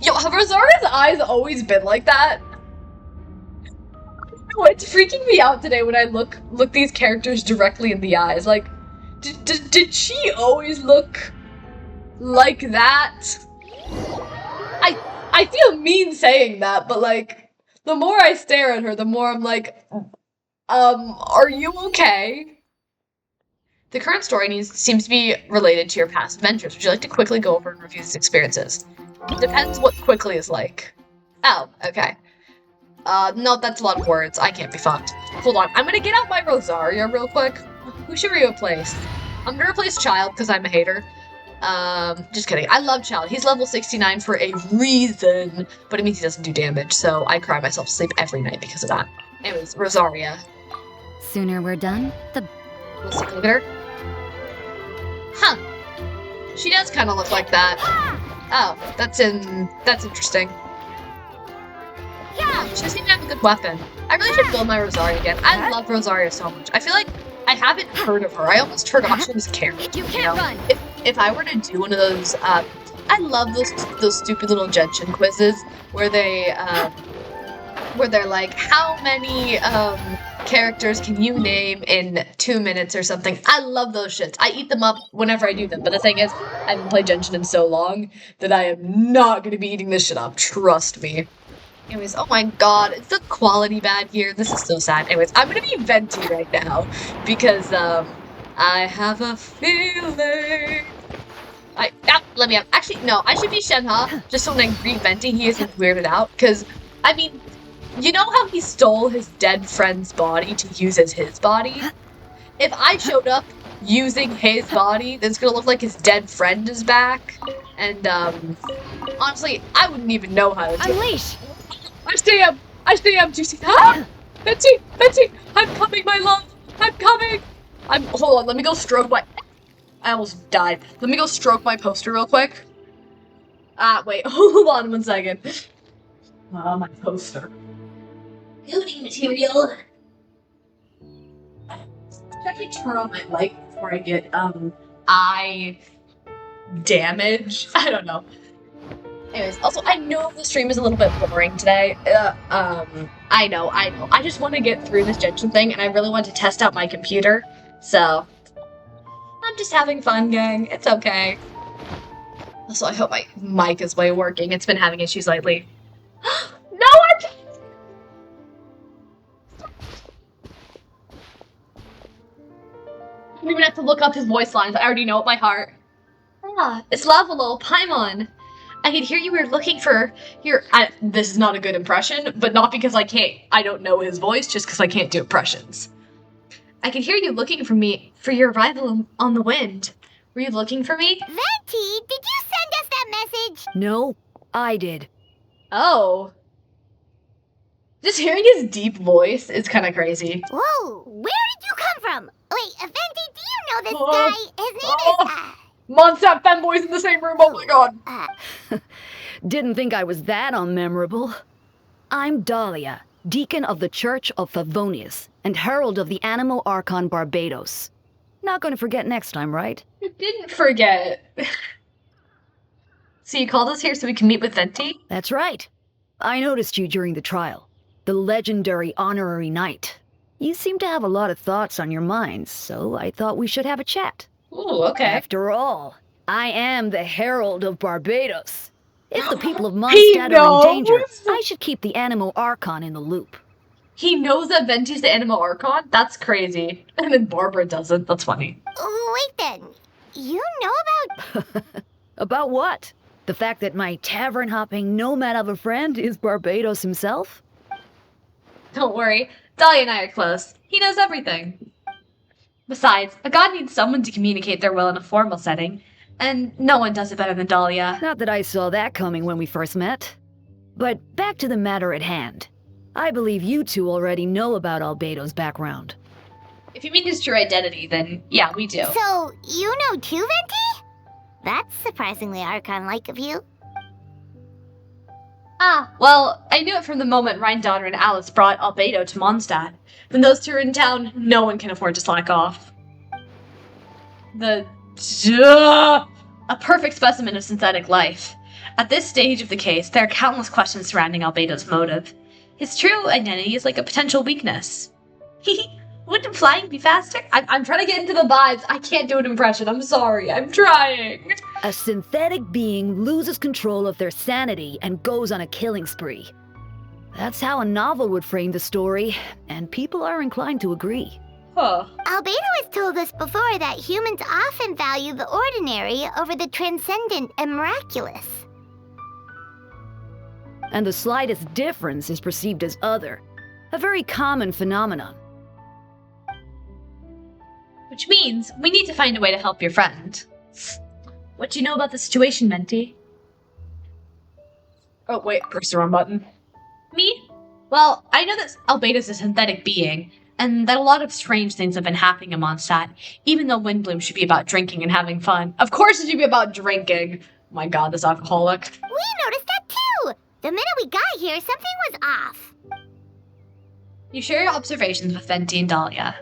Yo, have Rosaria's eyes always been like that? Oh, it's freaking me out today when I look these characters directly in the eyes. Like, did she always look like that? I feel mean saying that, but like, the more I stare at her, the more I'm like, are you okay? The current story seems to be related to your past adventures. Would you like to quickly go over and review these experiences? Depends what quickly is like. Oh, okay. No, that's a lot of words. I can't be fucked. Hold on, I'm gonna get out my Rosaria real quick. Who should we replace? I'm gonna replace Child, because I'm a hater. Just kidding. I love Child. He's level 69 for a reason, but it means he doesn't do damage, so I cry myself to sleep every night because of that. Anyways, Rosaria. Sooner we're done, the... Let's take a look at her. Huh. She does kind of look like that. Oh, that's interesting. Yeah, she doesn't even have a good weapon. I really should build my Rosaria again. I love Rosaria so much. I feel like I haven't heard of her. I almost forgot she was a character. You can't run. If I were to do one of those, I love those stupid little Genshin quizzes where they where they're like, how many characters can you name in 2 minutes or something? I love those shits. I eat them up whenever I do them. But the thing is, I haven't played Genshin in so long that I am not going to be eating this shit up. Trust me. Anyways, oh my god, it's the quality bad here. This is so sad. Anyways, I'm going to be venting right now because I have a feeling. Let me up. Actually, no, I should be Shenhe, just so when I greet venting, he isn't weirded out. Because, I mean, you know how he stole his dead friend's body to use as his body? If I showed up using his body, then it's gonna look like his dead friend is back. And, honestly, I wouldn't even know how to do it. Unleash! I see him! I see him! Do you see that? Betsy! Betsy! I'm coming, my love! I'm coming! Hold on, let me go stroke my... I almost died. Let me go stroke my poster real quick. Wait, hold on 1 second. My poster. Building material. Should actually turn on my light before I get, eye damage? I don't know. Anyways, also, I know the stream is a little bit boring today. I know. I just want to get through this Genshin thing, and I really want to test out my computer, so... I'm just having fun, gang. It's okay. Also, I hope my mic is working. It's been having issues lately. No, I'm... I don't even have to look up his voice lines. I already know it by heart. It's Lavalo, Paimon. I could hear you were looking for your... this is not a good impression, but not because I don't know his voice, just because I can't do impressions. I could hear you looking for me for your arrival on the wind. Were you looking for me? Venti, did you send us that message? No, I did. Oh. Just hearing his deep voice is kind of crazy. Whoa, where did you come from? Wait, Venti, do you know this guy? His name is, Mondstadt fanboys in the same room, oh my god. Didn't think I was that unmemorable. I'm Dahlia, Deacon of the Church of Favonius, and Herald of the Animo Archon Barbados. Not gonna forget next time, right? You didn't forget. So you called us here so we can meet with Venti? That's right. I noticed you during the trial. The legendary honorary knight. You seem to have a lot of thoughts on your mind, so I thought we should have a chat. Ooh, okay. After all, I am the Herald of Barbados. If the people of Mondstadt are in danger, I should keep the Animo Archon in the loop. He knows that Venti's the Animo Archon? That's crazy. And then Barbara doesn't. That's funny. Wait then. You know about... About what? The fact that my tavern-hopping nomad of a friend is Barbados himself? Don't worry. Dahlia and I are close. He knows everything. Besides, a god needs someone to communicate their will in a formal setting, and no one does it better than Dahlia. Not that I saw that coming when we first met. But back to the matter at hand. I believe you two already know about Albedo's background. If you mean his true identity, then yeah, we do. So, you know too, Venti? That's surprisingly Archon-like of you. Well, I knew it from the moment Rhine-Daughter and Alice brought Albedo to Mondstadt. When those two are in town, no one can afford to slack off. A perfect specimen of synthetic life. At this stage of the case, there are countless questions surrounding Albedo's motive. His true identity is like a potential weakness. Wouldn't flying be faster? I'm trying to get into the vibes. I can't do an impression. I'm sorry. I'm trying. A synthetic being loses control of their sanity and goes on a killing spree. That's how a novel would frame the story, and people are inclined to agree. Huh. Albedo has told us before that humans often value the ordinary over the transcendent and miraculous. And the slightest difference is perceived as other. A very common phenomenon. Which means we need to find a way to help your friend. What do you know about the situation, Venti? Oh, wait, press the wrong button. Me? Well, I know that Albedo's a synthetic being, and that a lot of strange things have been happening in Mondstadt, even though Windbloom should be about drinking and having fun. Of course it should be about drinking. Oh my god, this alcoholic. We noticed that too! The minute we got here, something was off. You share your observations with Venti and Dahlia.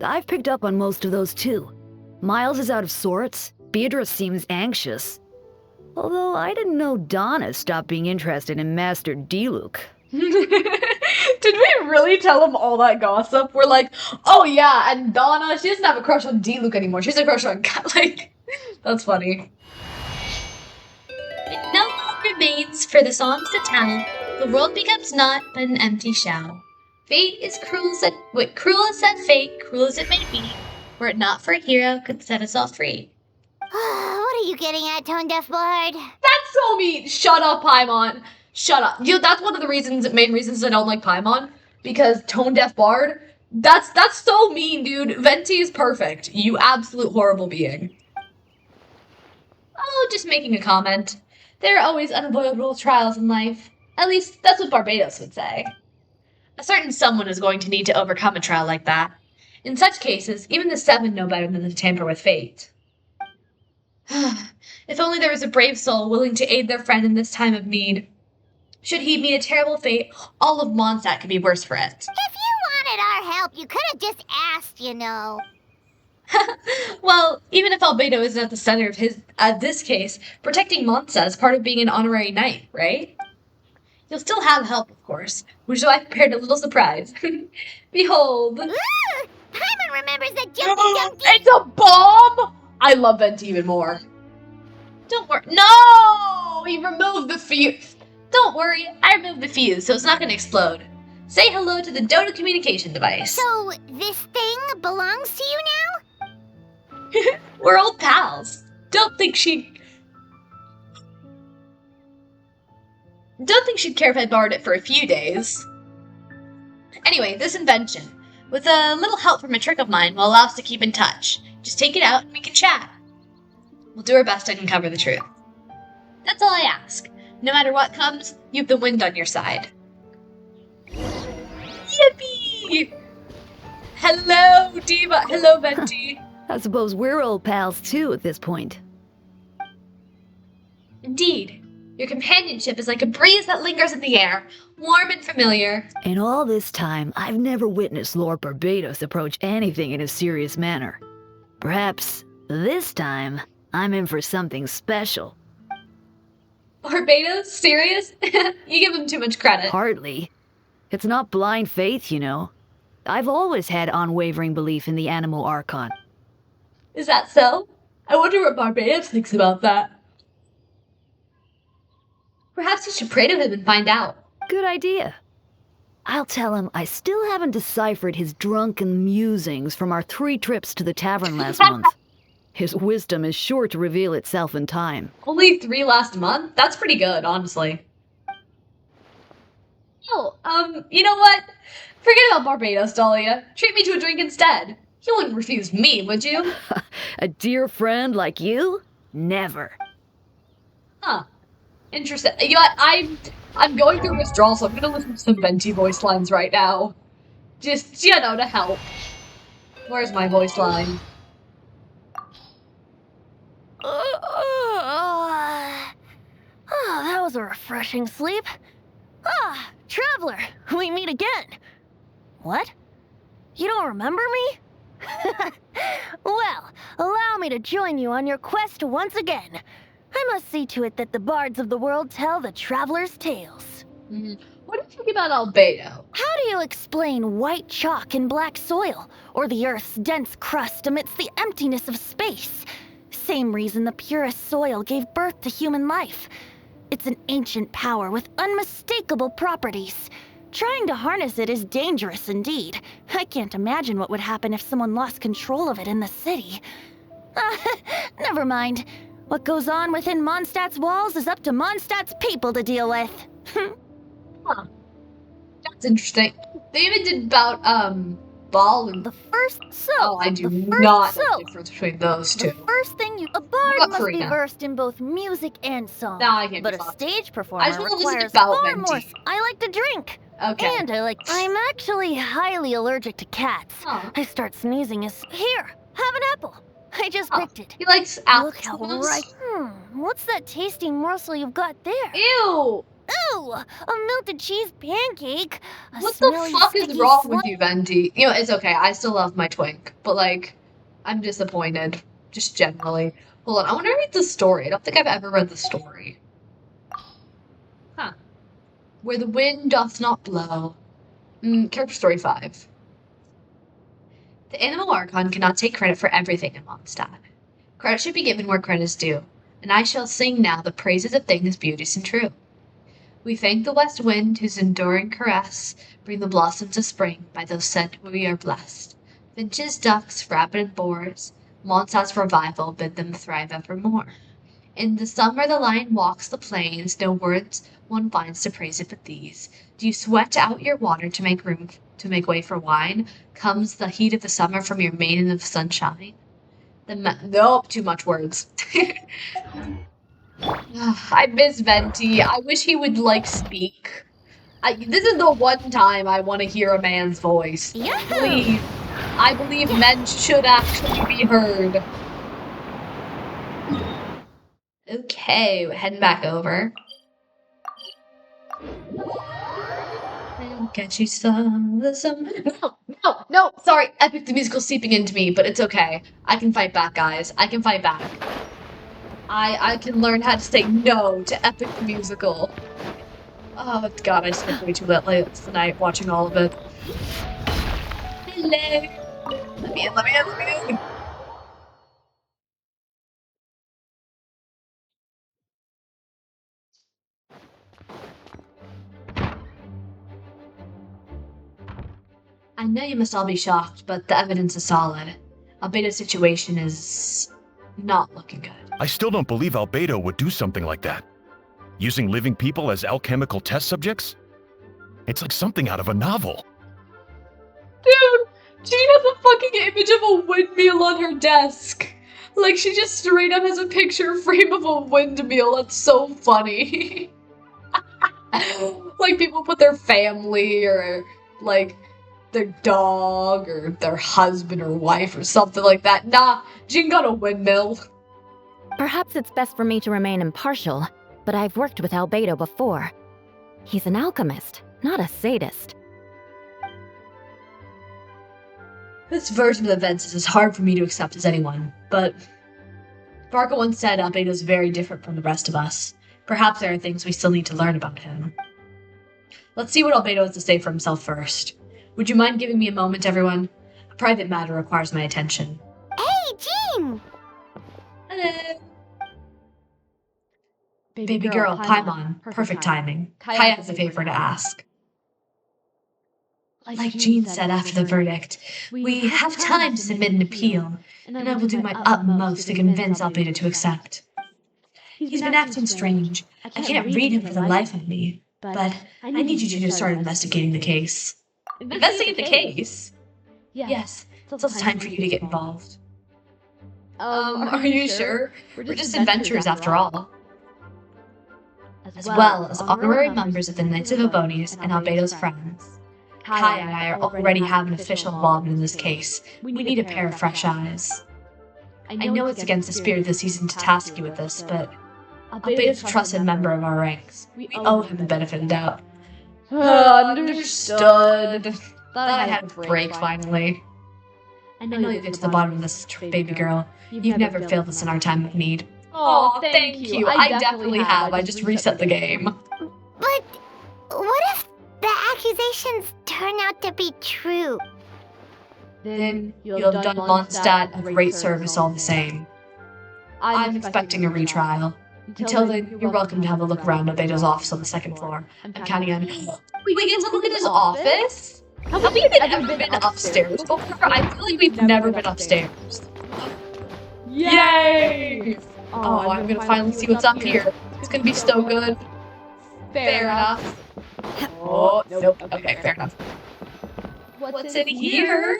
I've picked up on most of those too. Miles is out of sorts. Beatrice seems anxious. Although I didn't know Donna stopped being interested in Master Diluc. Did we really tell him all that gossip? We're like, oh yeah, and Donna, she doesn't have a crush on D-Luke anymore. She's a crush on Kat. Like, that's funny. When no more remains for the songs to tell, the world becomes naught but an empty shell. Fate is cruel as cruel as that fate, cruel as it may be, were it not for a hero could set us all free. What are you getting at, Tone Deaf Bard? That's so mean. Shut up, Paimon. Shut up. That's one of the main reasons I don't like Paimon. Because Tone Deaf Bard, that's so mean, dude. Venti is perfect. You absolute horrible being. Oh, just making a comment. There are always unavoidable trials in life. At least, that's what Barbados would say. A certain someone is going to need to overcome a trial like that. In such cases, even the Seven know better than to tamper with fate. If only there was a brave soul willing to aid their friend in this time of need. Should he meet a terrible fate, all of Mondstadt could be worse for it. If you wanted our help, you could have just asked, you know. Well, even if Albedo isn't at the center of this case, protecting Mondstadt is part of being an honorary knight, right? You'll still have help, of course, which is why I prepared a little surprise. Behold. Paimon remembers that jumpy. It's a bomb! I love Venti even more. Don't worry. No! He removed the fuse. Don't worry, I removed the fuse, so it's not going to explode. Say hello to the Dota communication device. So, this thing belongs to you now? We're old pals. Don't think she'd care if I borrowed it for a few days. Anyway, this invention, with a little help from a trick of mine, will allow us to keep in touch. Just take it out and we can chat. We'll do our best to uncover the truth. That's all I ask. No matter what comes, you have the wind on your side. Yippee! Hello, Diva. Hello, Venti. I suppose we're old pals too at this point. Indeed. Your companionship is like a breeze that lingers in the air, warm and familiar. In all this time, I've never witnessed Lord Barbados approach anything in a serious manner. Perhaps this time, I'm in for something special. Barbados? Serious? You give him too much credit. Hardly. It's not blind faith, you know. I've always had unwavering belief in the Animo Archon. Is that so? I wonder what Barbados thinks about that. Perhaps you should pray to him and find out. Good idea. I'll tell him I still haven't deciphered his drunken musings from our 3 trips to the tavern last month. His wisdom is sure to reveal itself in time. Only 3 last month? That's pretty good, honestly. Oh, you know what? Forget about Barbados, Dahlia. Treat me to a drink instead. You wouldn't refuse me, would you? A dear friend like you? Never. Huh. Interesting. You know what? I'm going through withdrawal, so I'm gonna listen to some Venti voice lines right now. Just, you know, to help. Where's my voice line? That was a refreshing sleep. Traveler, we meet again. What? You don't remember me? Well, allow me to join you on your quest once again. I must see to it that the bards of the world tell the traveler's tales. What do you think about Albedo? How do you explain white chalk and black soil, or the Earth's dense crust amidst the emptiness of space? Same reason the purest soil gave birth to human life. It's an ancient power with unmistakable properties. Trying to harness it is dangerous indeed. I can't imagine what would happen if someone lost control of it in the city. Never mind. What goes on within Mondstadt's walls is up to Mondstadt's people to deal with. Huh. That's interesting. They even did about, Ball and... I do not know the difference between those two. The first thing a bard must be versed in both music and song. No, I can't. But a stage performer requires far more. I like to drink. Okay. And I'm actually highly allergic to cats. Oh. I start sneezing here, have an apple. I just picked it. He likes apples. Look how what's that tasty morsel you've got there? Ew! Ew! A melted cheese pancake. What the fuck is wrong with you, Venti? You know, it's okay. I still love my twink. But, I'm disappointed. Just generally. Hold on. I want to read the story. I don't think I've ever read the story. Huh. Where the wind doth not blow. Character story 5. The Animal Archon cannot take credit for everything in Mondstadt. Credit should be given where credit is due, and I shall sing now the praises of things beauteous and true. We thank the west wind, whose enduring caress bring the blossoms of spring, by those sent we are blessed. Finches, ducks, rabbit, and boars, Mondstadt's revival bid them thrive evermore. In the summer the lion walks the plains, no words one finds to praise it but these. Do you sweat out your water to make way for wine? Comes the heat of the summer from your maiden of sunshine? Nope, too much words. I miss Venti. I wish he would, speak. This is the one time I want to hear a man's voice. Please. I believe men should actually be heard. Okay, we're heading back over. Get you some. No, sorry, Epic the Musical seeping into me, but it's okay. I can fight back, guys. I can fight back. I can learn how to say no to Epic the Musical. Oh god, I spent way too late tonight watching all of it. Hello! Let me in. I know you must all be shocked, but the evidence is solid. Albedo's situation is not looking good. I still don't believe Albedo would do something like that. Using living people as alchemical test subjects? It's like something out of a novel. Dude, Jean has a fucking image of a windmill on her desk. Like, she just straight up has a picture frame of a windmill. That's so funny. Like, people put their family or, their dog or their husband or wife or something like that. Nah, Jean got a windmill. Perhaps it's best for me to remain impartial, but I've worked with Albedo before. He's an alchemist, not a sadist. This version of events is as hard for me to accept as anyone, but Varka once said Albedo's very different from the rest of us. Perhaps there are things we still need to learn about him. Let's see what Albedo has to say for himself first. Would you mind giving me a moment, everyone? A private matter requires my attention. Hey, Jean! Hello. Baby girl, Paimon. Perfect timing. Kaya has a favor to ask. Like Jean said after the verdict, we have time to submit an appeal, and I will do my utmost to convince Albedo to accept. He's been acting strange. I can't read him for the life of me, but I need you two to start investigating the case. Investigate the case? Yes, it's time for you to get involved. Are you sure? We're just adventurers after all. As well as honorary members of the Knights of Avonius and Albedo's friends. Kaya and I already have an official involvement in this case. We need a pair of fresh eyes. I know it's against the spirit of the season to task you with this, but Albedo's a trusted member of our ranks. We owe him the benefit of the doubt. Understood. Thought I had a break finally. I know you'll get to the bottom of this, baby girl. You've never failed us in our time of need. Oh, thank you. I definitely have. I just reset the game. But what if the accusations turn out to be true? Then you'll have done Mondstadt a great service all the same. I'm expecting a retrial. Until then, you're welcome to have a look around Albedo's office on the second floor. I'm counting on... We get to look at his office? Have we ever been upstairs before? I feel like we've never been upstairs. Yay! Oh, I'm gonna finally see what's up here. It's gonna be so good. Fair enough. Oh, nope. Okay, fair enough. What's in here?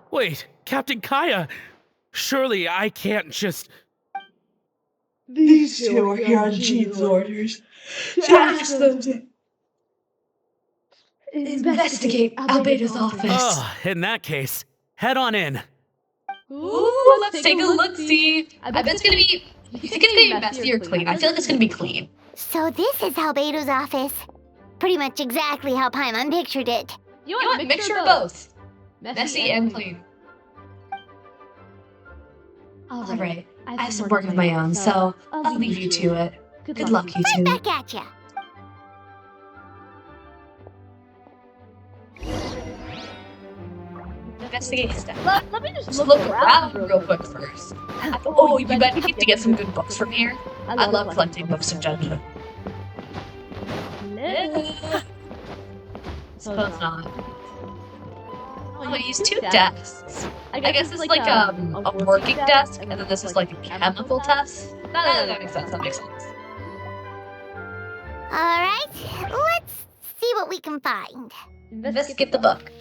Wait, Captain Kaya! Surely I can't just... These two are here on Jean's orders. To ask them to investigate Albedo's office. Oh, in that case, head on in. Ooh, let's take a look-see. I bet it's gonna be... You think it's gonna be messy or clean? I feel like it's gonna be clean. So this is Albedo's office. Pretty much exactly how Paimon pictured it. You want a mixture of both. Messy and clean. Alright, I have some work of my own, so I'll leave you to it. Good luck, you two. Right back at ya. investigate stuff. Let me just Look around real quick first. Oh, you bet you need to get some good books from here. I love collecting books in general. Suppose not. Oh, I use 2 desks. I guess it's like a working desk, and then this is like a chemical test. That makes sense. That makes sense. Alright, let's see what we can find. Investigate the book.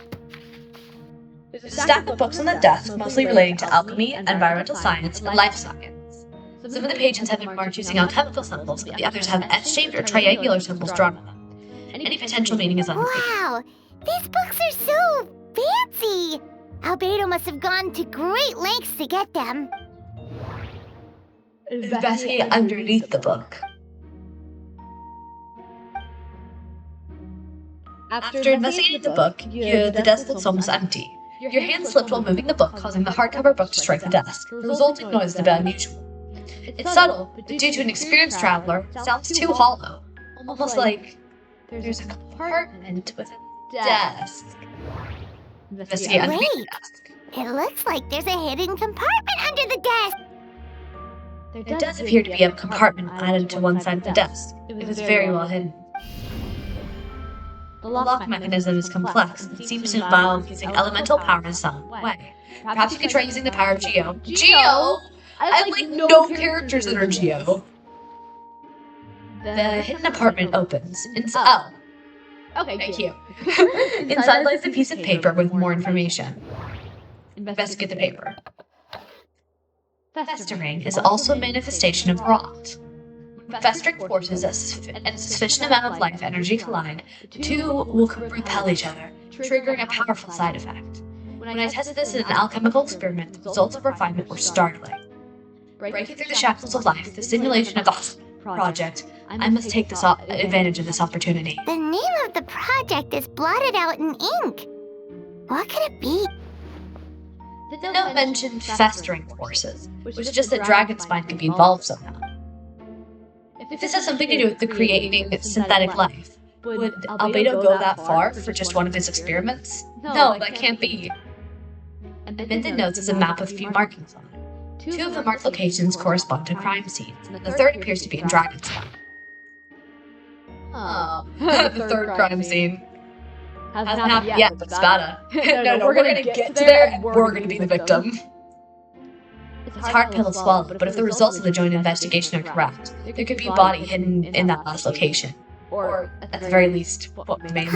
There's a stack of books on the desk, mostly relating to alchemy, environmental science, and life science. Some of the pages have been marked using alchemical symbols, and the others have S-shaped or triangular symbols drawn on them. Any potential meaning is unclear. Wow, these books are so fancy! Albedo must have gone to great lengths to get them. Investigate underneath the book. After investigating the book, the desk looks almost empty. Your hand slipped while moving the book, causing the hardcover book to strike the desk. The resulting noise is a bit unusual. It's subtle, but due to an experienced traveler, it sounds too hollow. Almost like there's a compartment with a desk. Investigate underneath the desk. It looks like there's a hidden compartment under the desk. There does appear to be a compartment added to one side of the desk. It was very well hidden. The lock mechanism is complex and seems to involve using elemental power in some way. Perhaps you could try using the power of Geo. Geo? I have like no characters that are Geo. The hidden apartment opens. Okay, thank you. Inside lies a piece of paper with more information. Investigate the paper. Festering is also a manifestation of rot. When festering forces and a sufficient amount of life energy collide, the 2 will repel each other, triggering a powerful side effect. When I tested this in an alchemical experiment, the results of refinement were startling. Breaking through the shackles of life, the simulation of the project, I must take advantage of this opportunity. The name of the project is blotted out in ink. What could it be? The note mentioned festering forces, which is just that Dragonspine could be involved somehow. If this has something to do with the creating synthetic life, would Albedo go that far for just one of his experiments? No, that can't be. Amended notes is a map with a few markings on it. 2 of the marked locations correspond to crime scenes, and the third appears to be in Dragonspine. Oh, the third crime scene. Hasn't happened yet, but Spada. No, we're gonna get to there, and we're gonna be the victim. It's a hard pill to swallow, but if the results of the joint investigation are correct, there could be a body hidden in that last location. Or, at the very least, what remains.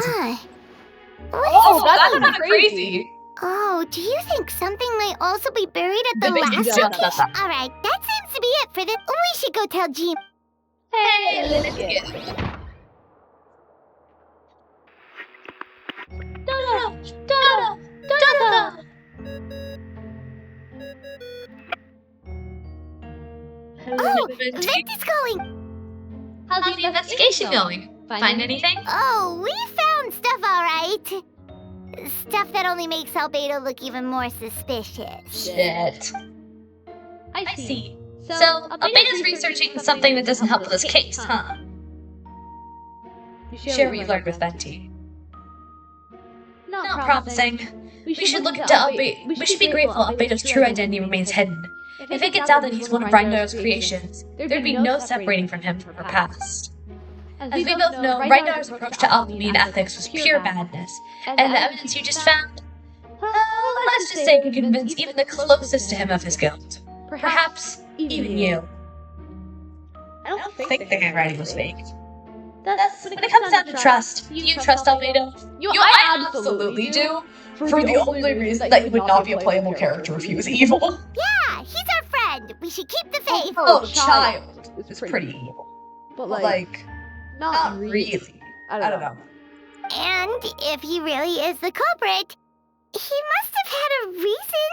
Oh, that's kind of crazy! Oh, do you think something might also be buried at the last location? Alright, that seems to be it for this. We should go tell Jean. Hey, let's get it. Oh, Venti's calling! How's the investigation going? Find anything? Oh, we found stuff, alright. Stuff that only makes Albedo look even more suspicious. Shit. I see. So, Albedo's researching something that doesn't help with this case, huh? Share what you learned with Venti. Not promising. We should look into Albedo. We should be grateful Albedo's true identity remains hidden. If it gets out that he's one of Ragnaro's creations, there'd be no separating from him from her past. As we both know, Ragnar's approach to alchemy and ethics was pure madness, and the evidence you just found, let's just say, could convince even the closest to him of his guilt. Perhaps even you. I don't think the handwriting was faked. That's, when it comes down to trust, you trust Albedo? I absolutely do. For the only reason that he would not be a playable character if he was evil. Yeah, he's our friend. We should keep the faith. Oh, child. It's pretty evil. But like, not really. I don't know. And if he really is the culprit, he must have had a reason,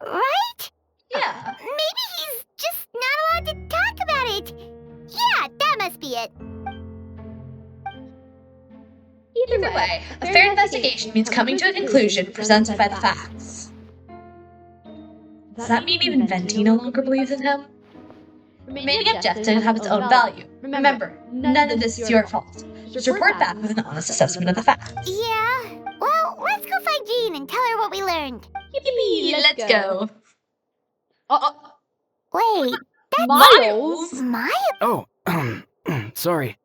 right? Yeah. Maybe he's just not allowed to talk about it. Yeah, that must be it. Either way, a fair investigation means coming to a conclusion presented by the facts. Does that mean even Venti no longer believes in him? Remaining objective have its own value. Remember, none of this is your fault. Just report back with an honest assessment of the facts. Yeah. Well, let's go find Jean and tell her what we learned. Yippee, let's go. Wait, that's Miles? Miles? Oh, sorry.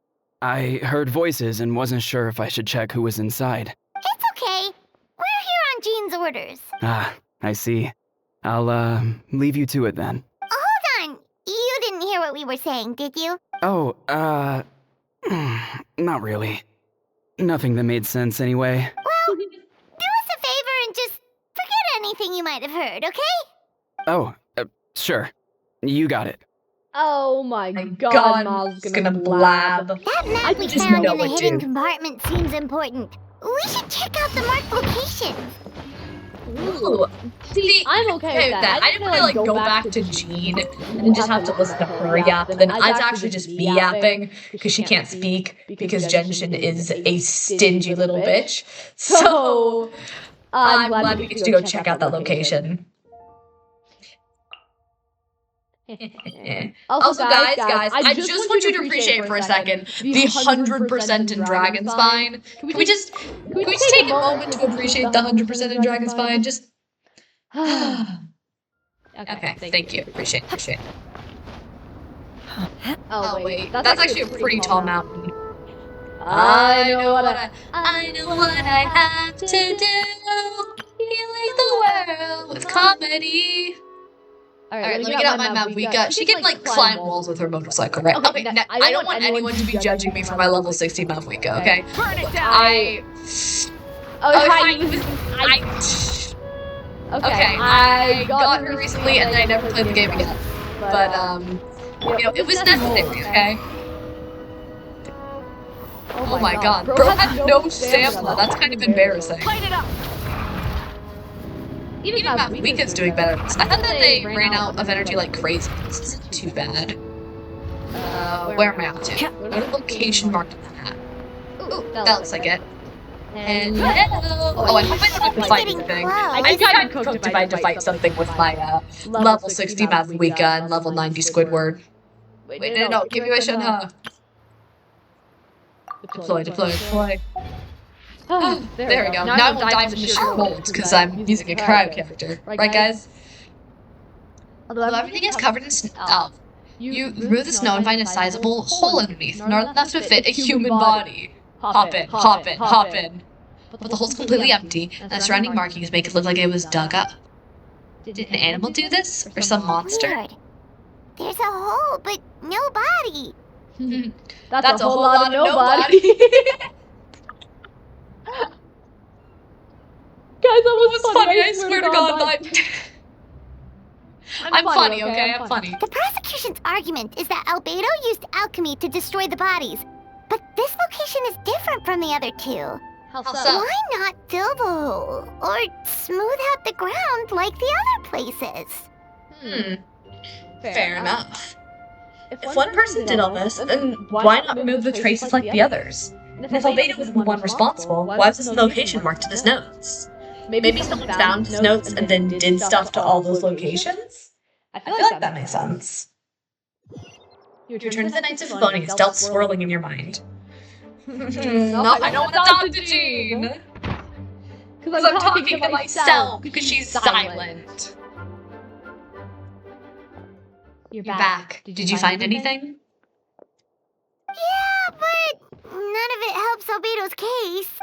I heard voices and wasn't sure if I should check who was inside. It's okay. We're here on Jean's orders. Ah, I see. I'll, leave you to it then. Hold on. You didn't hear what we were saying, did you? Oh, not really. Nothing that made sense anyway. Well, do us a favor and just forget anything you might have heard, okay? Oh, sure. You got it. Oh my god, Miles is gonna blab. That map we just found know in the it, hidden dude. compartment seems important. We should check out the marked location. Ooh. See, I'm okay with that. I didn't want to like go back to Jean and just have to listen to her yap. Then I'd actually just be yapping because she can't speak because Genshin is a stingy little bitch. So I'm glad we get to go check out that location. Also, guys, I just want you to appreciate for a second the 100% in Dragon Spine. Can we just take a moment to appreciate the 100% in Dragon Spine? Just okay, thank you. Appreciate it. Oh wait, that's actually a pretty tall mountain. I know what I have to do. Healing the world with comedy. Alright, let me get out my map. She can like climb walls with her motorcycle, right? Okay, I don't want anyone to be judging me for my level 60 Mavwika, okay? Burn it down! I got her recently and I never played the game again. But, you know, it was necessary, okay? Oh my god, bro had no stamina. That's kind of embarrassing. Even Mavwika's doing better. I thought that they ran out of energy like crazy. This isn't too bad. Where am I up to? What a location marked on the map. Ooh, that looks like it. And oh, I hope I don't have to fight anything. I think I'm cooked if I had to fight something with my level 60 Mavwika and level 90 Squidward. Wait, no, give me my Shenhe. Deploy. There we go. Now I won't dive into sheer bolts because I'm using a cryo character. Right, guys? Although everything is covered in snow, you remove the snow and find a sizable hole underneath, large enough to fit a human body. Hop in. But the hole's completely empty, and the surrounding markings make it look like it was dug up. Did an animal do this? Or some monster? Weird. There's a hole, but no body. That's a whole lot of nobody. Guys, that was funny. I swear to God. I'm funny, okay? I'm funny. The prosecution's argument is that Albedo used alchemy to destroy the bodies. But this location is different from the other two. How so? Why not fill the hole? Or smooth out the ground like the other places? Fair enough. If one person did all this, then why not remove the traces like the others? And if Albedo was the one responsible, why was this location marked in his notes? Maybe someone found his notes and then did stuff to all those locations? I feel like that makes sense. You return to the Knights of Favonius, stealth swirling in your mind. No, I don't want to talk to Jean! Because I'm talking to myself, because she's silent. You're back. Did you find anything? Yeah, but none of it helps Albedo's case.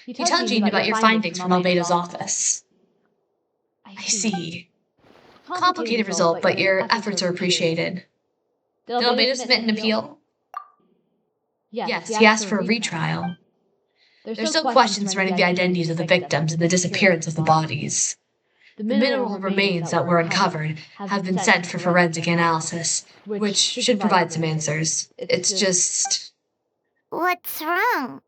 You tell Jean about your findings from Albedo's office. I see. Complicated result, but your efforts are appreciated. Did Albedo submit an appeal? Yes, he asked for a retrial. There's still questions surrounding the identities of the victims and the disappearance of the bodies. The mineral remains that were uncovered have been sent for forensic analysis, which should provide some answers. It's just... What's wrong?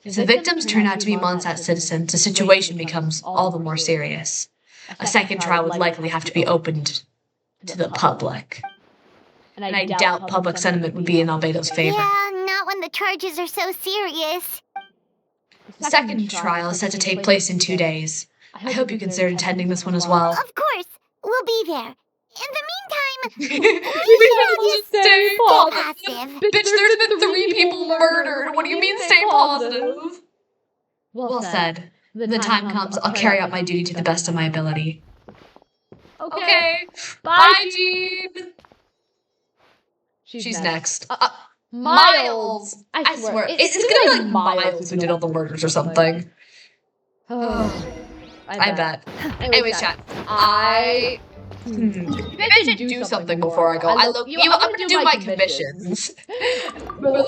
If the victims turn out to be MONDSTAT citizens, the situation becomes all the more serious. A second trial would likely have to be opened to the public. And I doubt public sentiment would be in Albedo's favor. Yeah, not when the charges are so serious. The second trial is set to take place in 2 days. I hope you consider attending this one as well. Of course! We We'll be there. In the meantime, We we should all should just stay be positive. passive. Bitch, there's been 3 people murdered. What do you mean stay positive? Well said. When the time comes, I'll carry out my duty to the best of my ability. Okay. Bye, Jean. She's next. Miles! I swear. It's gonna be like Miles who did all the murders or something. I bet. Anyways, chat. Maybe I should do something before I go. I'm gonna do my commissions. For the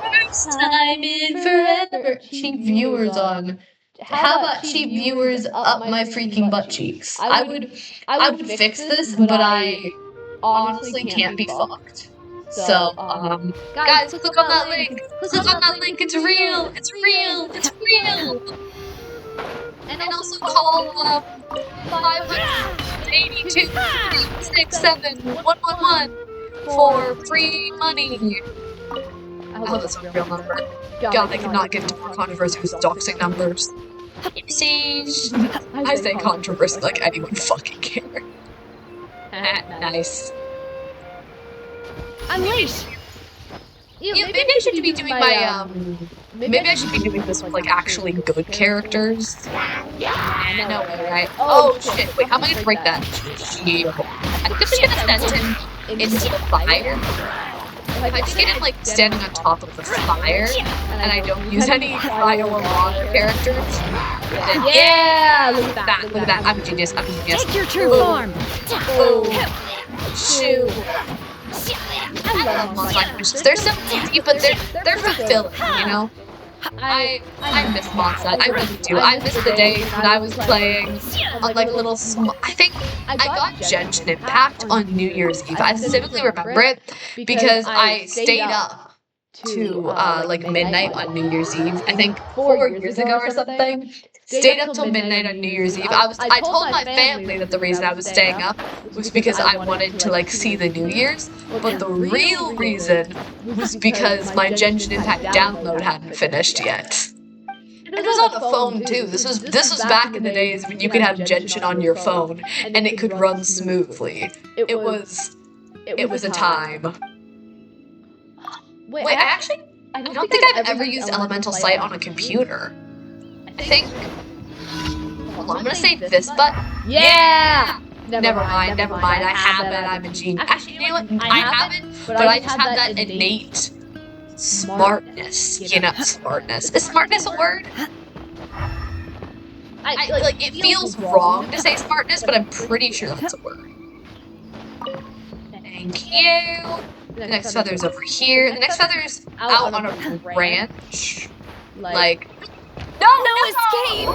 first time in forever. Cheap viewers on. How about cheap viewers up my freaking butt cheeks? I would fix this, but I honestly can't be fucked. So, guys, click on that link. Click on that link. It's real. It's real. It's real. And also call 582 667 111 for free money. I hope that's a real number. God, they cannot get into more controversy with doxing numbers. Oopsies. I say controversy like anyone fucking care. Nice. Unleash! Maybe I should be doing my, maybe I should be doing this with, like, actually good characters. Yeah, no way, right? Oh, shit, wait, how am I gonna break that? Shield. I'm just gonna send him into the fire. If I just get him, like, standing on top of the fire, and I don't use any fire or water characters, then yeah! Look at that, look at that. I'm a genius, I'm a genius. Take your true form! Oh, shoot. I love monster missions. They're so easy, but they're fulfilling, you know? I miss MONDSTAT. I really do. I miss the days when I was playing on like little small. I think I got Genshin Impact on New Year's Eve. I specifically remember it because I stayed up to like midnight on New Year's Eve. I think 4 years ago or something. Stayed up till midnight on New Year's Eve. I told my family that the reason I was staying up was because I wanted to like see the New Year's, but the real reason was because my Genshin Impact download hadn't finished yet. And it was on the phone too. This was back in the days when you could have Genshin on your phone and it could run smoothly. It was a time. Wait, I don't think I've ever used Elemental Sight on a computer. I think. Hold on, I'm gonna say this, but yeah. Never mind. I haven't. I'm a genius. Actually, you know what? I haven't, but I just have that innate smartness. You know, smartness. Is smartness a word? Like it feels wrong to say smartness, but I'm pretty sure that's a word. Thank you. The next feather's over here. The next feather's out on a branch. Like. No escape!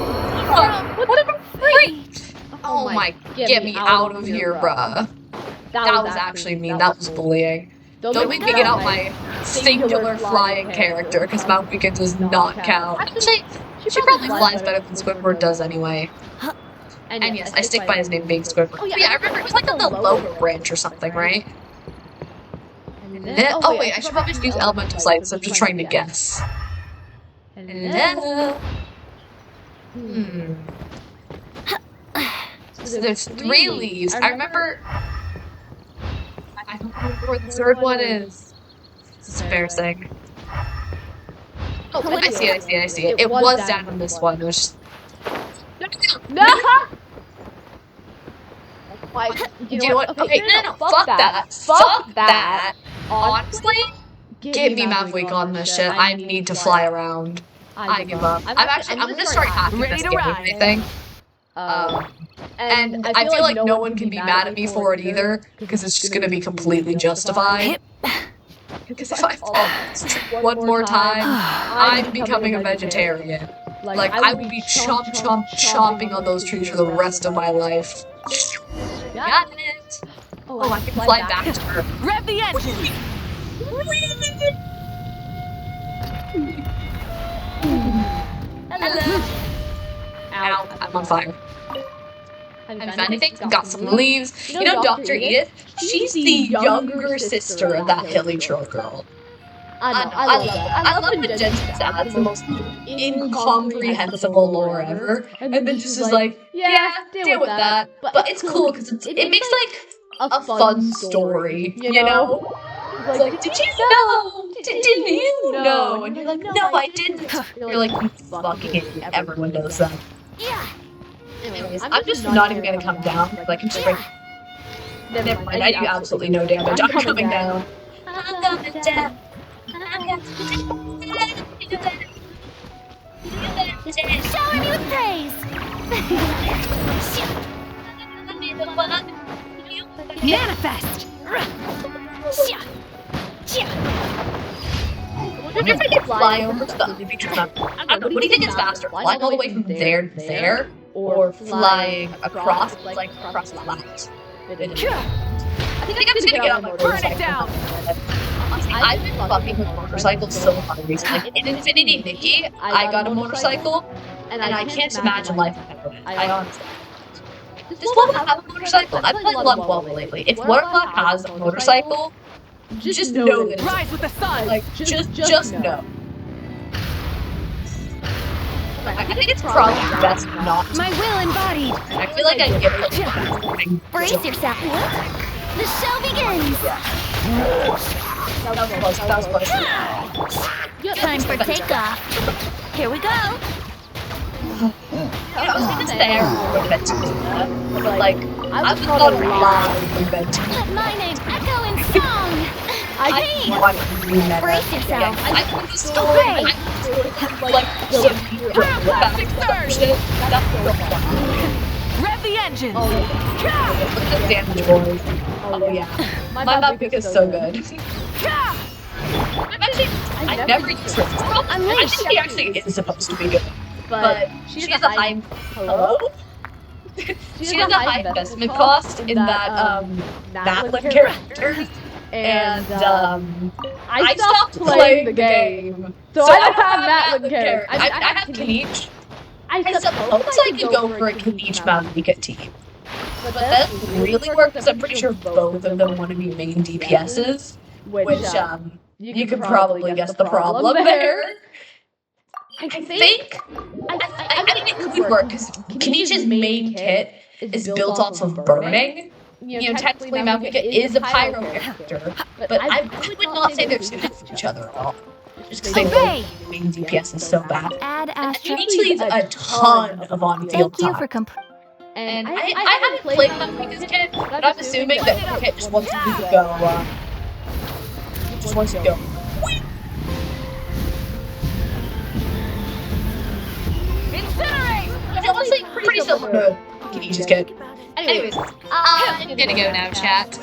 What a freak! Oh my, get me out of here, bruh. That was actually mean, that was bullying. Don't make me get out my singular flying character, because Mount Beacon does not count. Actually, she probably flies better than Squidward does anyway. And yes, I stick by his name being Squidward. Oh yeah, I remember, it was like on the lower branch or something, right? Oh wait, I should probably just use Elemental Sight, so I'm just trying to guess. Hello? So there's 3 leaves. I remember... I don't remember where the 3rd one is. This is embarrassing. Oh, I see it. It was down on this one. It was just... No! You know what? Okay, no, fuck that. Fuck that. Honestly, give me Mav Week on this shit. I need to fly around. I give up. I'm gonna start hacking this game, I think. And I feel like no one can be mad at me for it either, because it's just gonna be completely justified. Because if I fall one more time, I'm becoming a vegetarian. Like, I would be chomping on those trees for the rest of my life. Got it! Oh, I can fly back to her. Rev the engine! Hello! Ow, I'm on fire. Have you found anything? Got some leaves. You know Dr. Edith? She's the younger sister of that Hilly Troll girl. I know, I love that. I love when genshin adds the most incomprehensible lore ever, and then just is like, yeah, deal with that. But it's cool because it makes like a fun story, you know? It's like, did you know? Didn't you know? And you're like, no, I didn't. You're like, you fucking idiot. Everyone knows that. Yeah. Anyways, I'm just not even gonna come down. Like, I'm just like, never mind. I do absolutely no damage. I'm coming down. I'm coming down. Shower me with praise. Manifest! Wonder if I can fly over to the other features map. I don't know, what do you think is faster? Flying all the way from there to there? Or flying across, like across the flags? I think I'm just gonna get on my motorcycle. Burn it down! I've been fucking with motorcycles so hard recently. Like, in Infinity Nikki, I got a motorcycle, and I can't imagine life without it. I honestly can't. Does One have a motorcycle? I've played a lot of Wobble lately. If One has a motorcycle, just know that it's Rise with the sun. like, just know. I think it's probably best not to. My will embodied! I feel like I get it. Brace yourself. The show begins. That was close. Time for takeoff. Here we go. I was gonna say I would have been but like, I was not allowed to vent. Let my name echo in song. I want to be meta. Brace yourself. I can just go away. Like, Plastic surge! that's so fun. Rev the engines! Look at the damage, boys. Oh yeah. My map pick is so good. I never used it. I think he actually is supposed to be good. But she has a high... Hello? She has a high investment cost in that, Matlin character. And, I stopped playing the game. So I don't have Matlin character. I have Kanich. I suppose I could go for a Kanich Malika team. But that really works because I'm pretty sure both of them want to be main DPSs. Which, you could probably guess the problem there. I think, I mean, it could work because Kanich's main kit is built off of burning. You know, technically Malvika is a pyro character, but I would not say they're suited for each other at all. Just because they both main DPS is so bad. Add Astra. Kanich needs a ton of on-field Thank you time. for And I haven't played Malvika's kit, but I'm assuming that her kit just wants to go, just wants to go. It's honestly pretty similar to Kanich's kit. Anyways, I'm gonna go now, chat.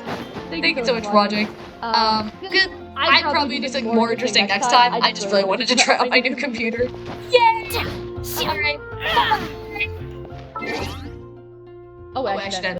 Thank you so much for watching. Good. I'd probably do something more interesting next time. I just really wanted to try out my new computer. Yay! Alright. Oh, actually,